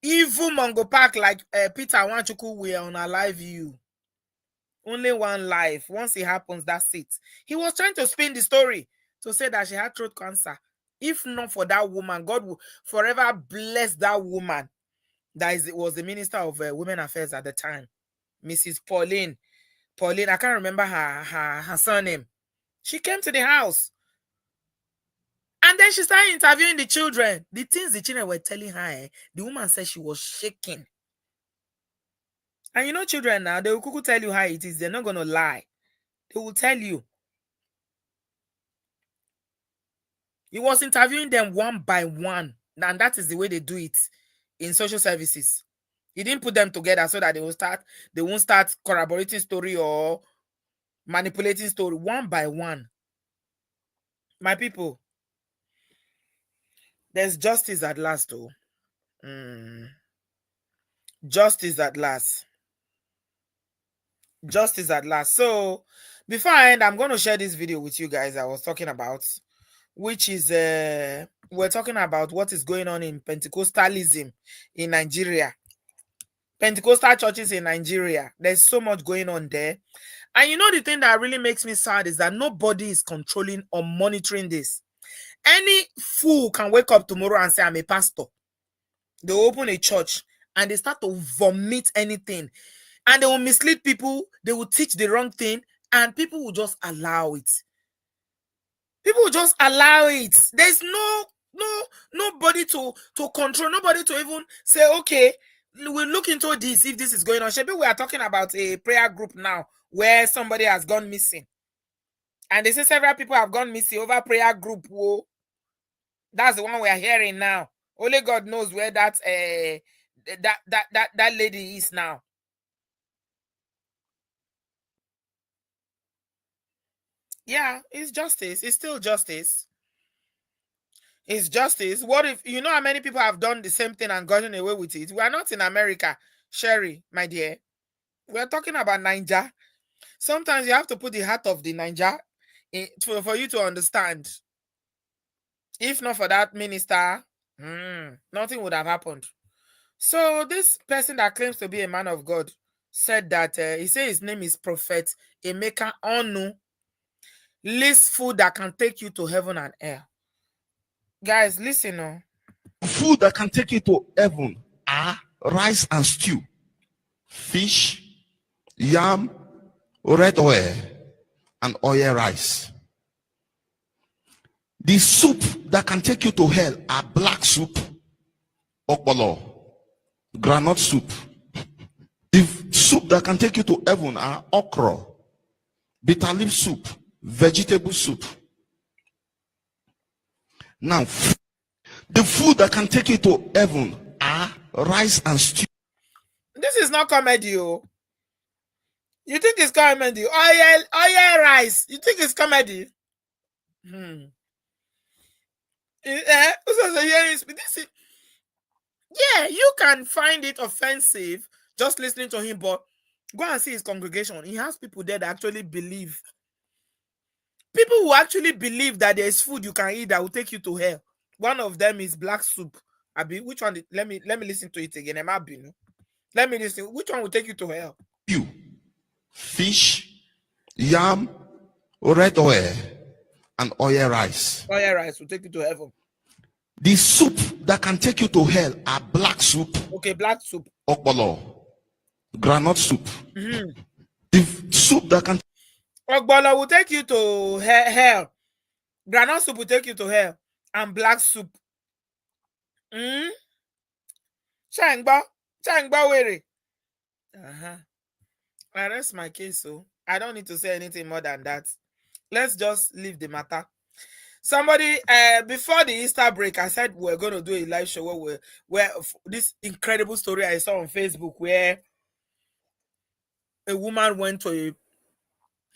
evil Mongo Park like Peter Wanchuku will unalive you. Only one life. Once it happens, that's it. He was trying to spin the story to say that she had throat cancer. If not for that woman, God will forever bless that woman that was the Minister of Women Affairs at the time, Mrs. Pauline, I can't remember her surname. She came to the house, and then she started interviewing the children. The things the children were telling her, the woman said she was shaking. And you know, children now, they will tell you how it is. They're not going to lie. They will tell you. He was interviewing them one by one, and that is the way they do it in social services. He didn't put them together so that they won't start corroborating story or manipulating story, one by one. My people, there's justice at last, though. Justice at last. Justice at last. So before I end, I'm going to share this video with you guys I was talking about. which is we're talking about what is going on in Pentecostalism in Nigeria. Pentecostal churches in Nigeria. There's so much going on there. And you know, the thing that really makes me sad is that nobody is controlling or monitoring this. Any fool can wake up tomorrow and say, I'm a pastor. They open a church and they start to vomit anything. And they will mislead people. They will teach the wrong thing. And people will just allow it. People will just allow it. There's nobody to control, nobody to even say, okay, we'll look into this if this is going on. Maybe we are talking about a prayer group now where somebody has gone missing. And they say several people have gone missing over prayer group. Whoa. That's the one we are hearing now. Only God knows where that lady is now. Yeah, it's justice. It's still justice. It's justice. What if, you know how many people have done the same thing and gotten away with it? We are not in America, Sherry, my dear. We're talking about Niger. Sometimes you have to put the heart of the Niger for you to understand. If not for that minister, nothing would have happened. So this person that claims to be a man of God said that he said his name is Prophet Emeka Onu. List food that can take you to heaven and hell. Guys, listen. Food that can take you to heaven are rice and stew, fish, yam, red oil, and oil rice. The soup that can take you to hell are black soup, okpolo, granite soup. The soup that can take you to heaven are okra, bitter leaf soup, vegetable soup. Now, the food that can take you to heaven are rice and stew. This is not comedy. You think it's comedy? Oil rice. You think it's comedy? Yeah, you can find it offensive just listening to him, but go and see his congregation. He has people there that actually believe. People who actually believe that there is food you can eat that will take you to hell. One of them is black soup. Abi, which one? Let me listen to it again. Let me listen. Which one will take you to hell? You, fish, yam, red oil, and oil rice. Oil rice will take you to heaven. The soup that can take you to hell are black soup. Okay, black soup. Okpolo, granite soup. The soup that can Okpolo will take you to hell. Granite soup will take you to hell. And black soup. Changba were. I rest my case, so I don't need to say anything more than that. Let's just leave the matter. Somebody, before the Easter break, I said we're going to do a live show where this incredible story I saw on Facebook where a woman went to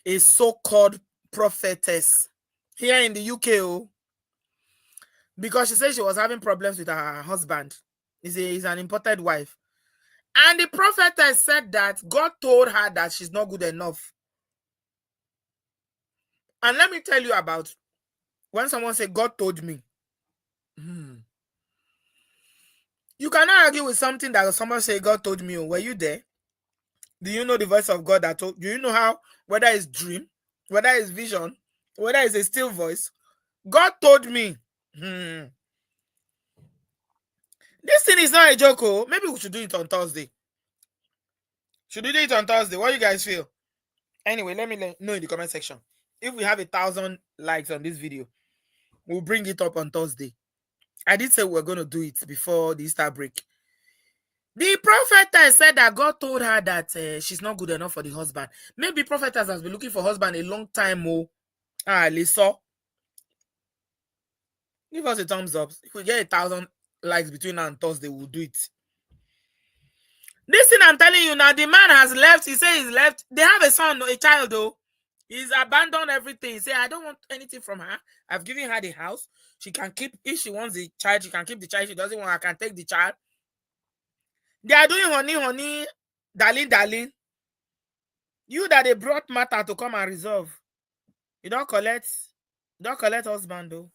a so-called prophetess here in the UK, because she said she was having problems with her husband. He's an imported wife. And the prophetess said that God told her that she's not good enough. And let me tell you about when someone said, God told me. You cannot argue with something that someone say, God told me. Were you there? Do you know the voice of God that told? Do you know how, whether it's dream, whether it's vision, whether it's a still voice? God told me. This thing is not a joke. Maybe we should do it on Thursday. Should we do it on Thursday? What do you guys feel? Anyway, let me know in the comment section. If we have 1,000 likes on this video, we'll bring it up on Thursday. I did say we're going to do it before the Easter break. The prophetess said that God told her that she's not good enough for the husband. Maybe prophetess has been looking for husband a long time. Lisa, give us a thumbs up. If we get 1,000 likes between now and Thursday, we'll do it. This thing I'm telling you now, the man has left. He said he's left. They have a son, a child though. He's abandoned everything. He said, I don't want anything from her. I've given her the house. She can keep, if she wants the child, she can keep the child. If she doesn't want, I can take the child. They are doing honey, darling. You that they brought matter to come and resolve. You don't collect husband though.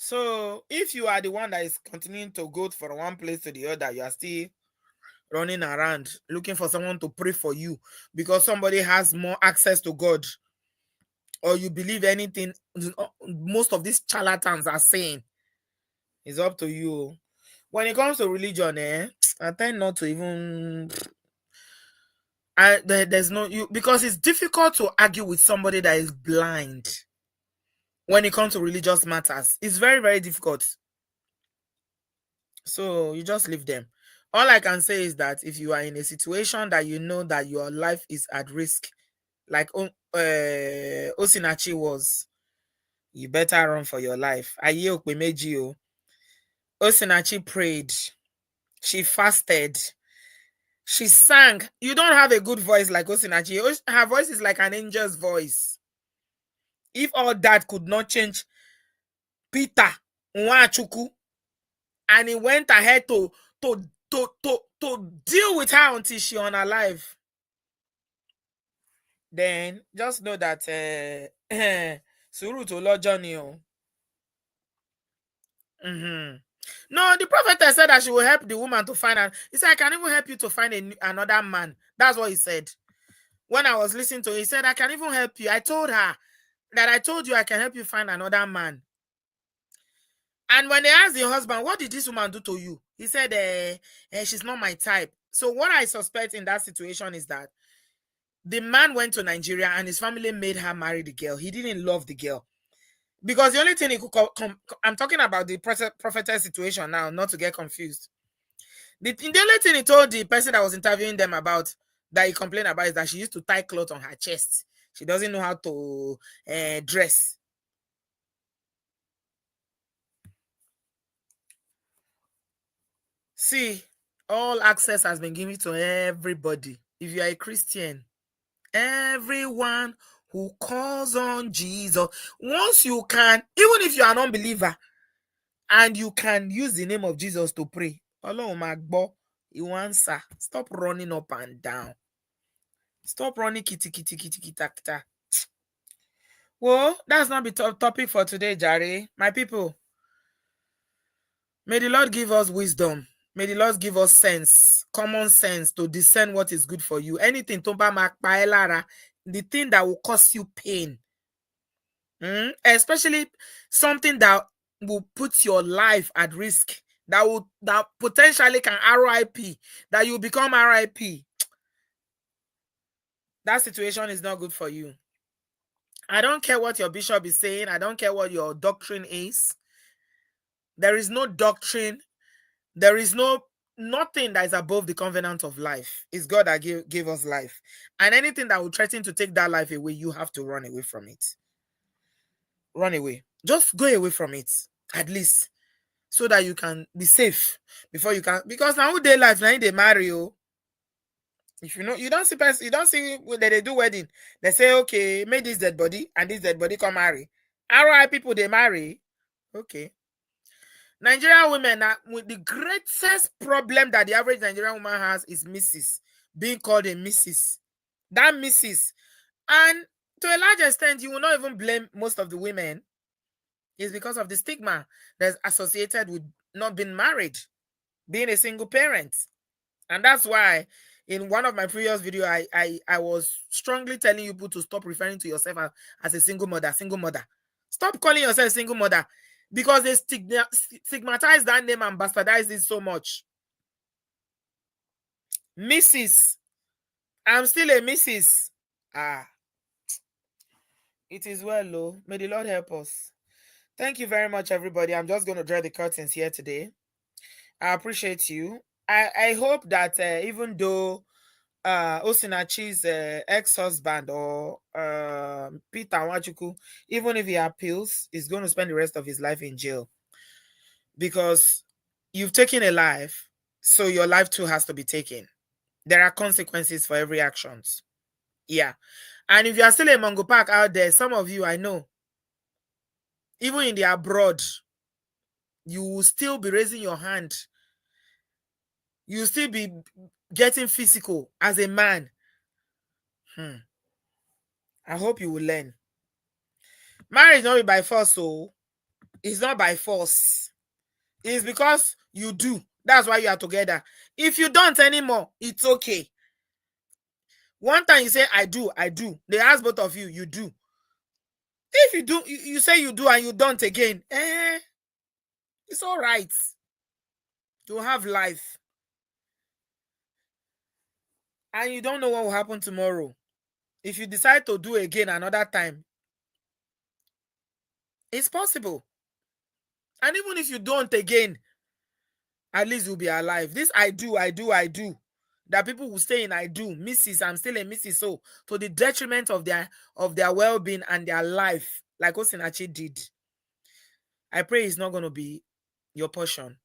So if you are the one that is continuing to go from one place to the other, you are still running around looking for someone to pray for you because somebody has more access to God, or you believe anything most of these charlatans are saying, it's up to you. When it comes to religion, I tend not to even. There's no you because it's difficult to argue with somebody that is blind when it comes to religious matters. It's very, very difficult. So you just leave them. All I can say is that if you are in a situation that you know that your life is at risk, like Osinachi was, you better run for your life. Osinachi prayed, she fasted, she sang. You don't have a good voice like Osinachi. Her voice is like an angel's voice. If all that could not change Peter Nwachukwu, and he went ahead to deal with her until she unalive, then just know that sùúrù tó lọ́jọ́ ni o. No, the prophet said that she will help the woman to find her. He said, I can even help you to find another man. That's what he said. When I was listening to it, he said, I can even help you. I told her that I told you I can help you find another man. And when they asked the husband, what did this woman do to you? He said, she's not my type. So what I suspect in that situation is that the man went to Nigeria and his family made her marry the girl. He didn't love the girl. Because the only thing he could I'm talking about the prophetess situation now, not to get confused. The only thing he told the person that was interviewing them about, that he complained about, is that she used to tie cloth on her chest. She doesn't know how to dress. See, all access has been given to everybody. If you are a Christian, everyone who calls on Jesus, once you can, even if you are an unbeliever, and you can use the name of Jesus to pray, Ọlọ́run máa gbọ́, he will answer. Stop running up and down. Stop running kitty. Well, that's not the topic for today, Jare. My people, may the Lord give us wisdom. May the Lord give us sense, common sense, to discern what is good for you. Anything tó bá máa pa ẹ́ lára, the thing that will cause you pain, especially something that will put your life at risk, that potentially can RIP, that you become RIP. That situation is not good for you. I don't care what your bishop is saying. I don't care what your doctrine is. There is no doctrine. There is nothing that is above the covenant of life. It's God that gave us life. And anything that will threaten to take that life away, you have to run away from it. Run away. Just go away from it, at least, so that you can be safe before you can. Because now day life, now they marry you. If you know, you don't see when they do wedding. They say, okay, make this dead body and this dead body come marry. RI people, they marry. Okay. Nigerian women, with the greatest problem that the average Nigerian woman has is Mrs. Being called a Mrs. That Mrs. And to a large extent, you will not even blame most of the women. It's because of the stigma that's associated with not being married, being a single parent. And that's why in one of my previous videos, I was strongly telling you people to stop referring to yourself as a single mother. Stop calling yourself single mother, because they stigmatize that name and bastardize it so much. Mrs. I'm still a Mrs. It is well, Lord. May the Lord help us. Thank you very much, everybody. I'm just going to draw the curtains here today. I appreciate you. I hope that even though Osinachi's ex-husband, or Peter Nwachukwu, even if he appeals, he's going to spend the rest of his life in jail. Because you've taken a life, so your life too has to be taken. There are consequences for every action. Yeah. And if you are still a Mongo Park out there, some of you, I know, even in the abroad, you will still be raising your hand. You will still be getting physical as a man. I hope you will learn. Marriage not be by force, so It's not by force. It's because you do. That's why you are together. If you don't anymore, it's okay. One time you say, I do. They ask both of you, you do. If you do, you say you do and you don't again, it's all right. You have life. And you don't know what will happen tomorrow. If you decide to do again another time, it's possible. And even if you don't again, at least you'll be alive. This I do. That people will stay in I do. Mrs. I'm still a Mrs. So to the detriment of their well-being and their life, like Osinachi did. I pray it's not going to be your portion.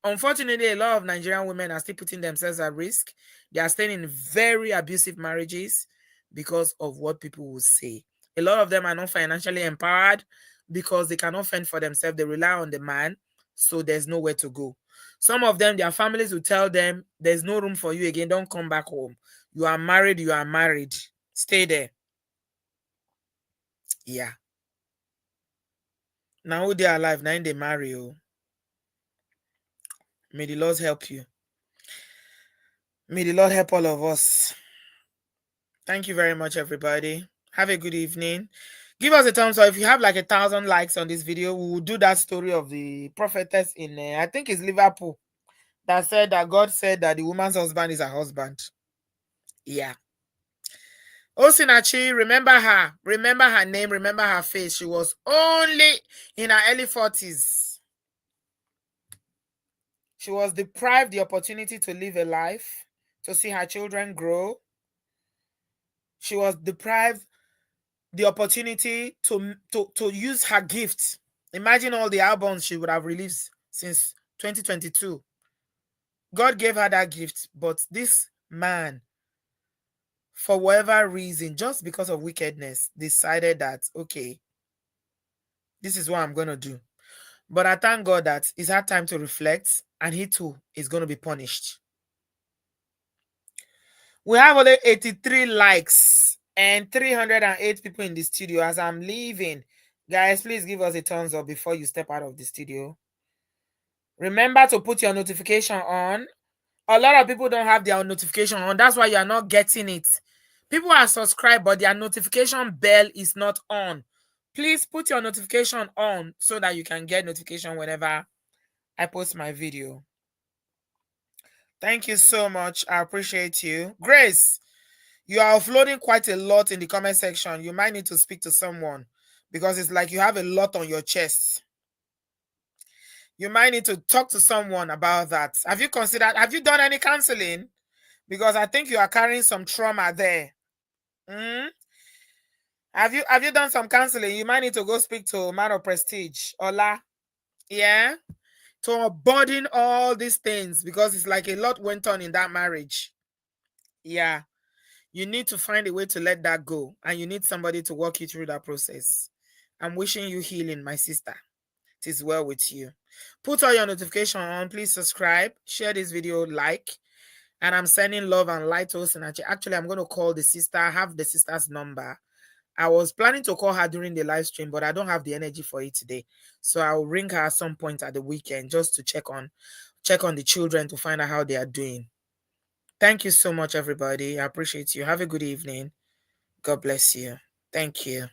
Unfortunately, a lot of Nigerian women are still putting themselves at risk. They are staying in very abusive marriages because of what people will say. A lot of them are not financially empowered because they cannot fend for themselves. They rely on the man, so there's nowhere to go. Some of them, their families will tell them, there's no room for you again. Don't come back home. You are married. Stay there. Yeah. Now who they are alive, now they marry you. May the Lord help you. May the Lord help all of us. Thank you very much, everybody. Have a good evening. Give us a thumbs up. If you have like 1,000 likes on this video, we will do that story of the prophetess in, I think it's Liverpool, that said that God said that the woman's husband is her husband. Yeah. Osinachi, remember her. Remember her name. Remember her face. She was only in her early 40s. She was deprived the opportunity to live a life, to see her children grow. She was deprived the opportunity to use her gifts. Imagine all the albums she would have released since 2022. God gave her that gift, but this man, for whatever reason, just because of wickedness, decided that, okay, this is what I'm going to do. But I thank God that he's had time to reflect, and he too is going to be punished. We have only 83 likes and 308 people in the studio as I'm leaving. Guys, please give us a thumbs up before you step out of the studio. Remember to put your notification on. A lot of people don't have their notification on. That's why you're not getting it. People are subscribed, but their notification bell is not on. Please put your notification on so that you can get notification whenever I post my video. Thank you so much. I appreciate you. Grace, you are offloading quite a lot in the comment section. You might need to speak to someone because it's like you have a lot on your chest. You might need to talk to someone about that. Have you done any counseling? Because I think you are carrying some trauma there. Have you done some counseling? You might need to go speak to Man of Prestige. Ola. Yeah? To unburden all these things because it's like a lot went on in that marriage. Yeah. You need to find a way to let that go, and you need somebody to walk you through that process. I'm wishing you healing, my sister. It is well with you. Put all your notification on. Please subscribe, share this video, like, and I'm sending love and light to Osinachi. Actually, I'm going to call the sister. I have the sister's number. I was planning to call her during the live stream, but I don't have the energy for it today. So I'll ring her at some point at the weekend just to check on the children to find out how they are doing. Thank you so much, everybody. I appreciate you. Have a good evening. God bless you. Thank you.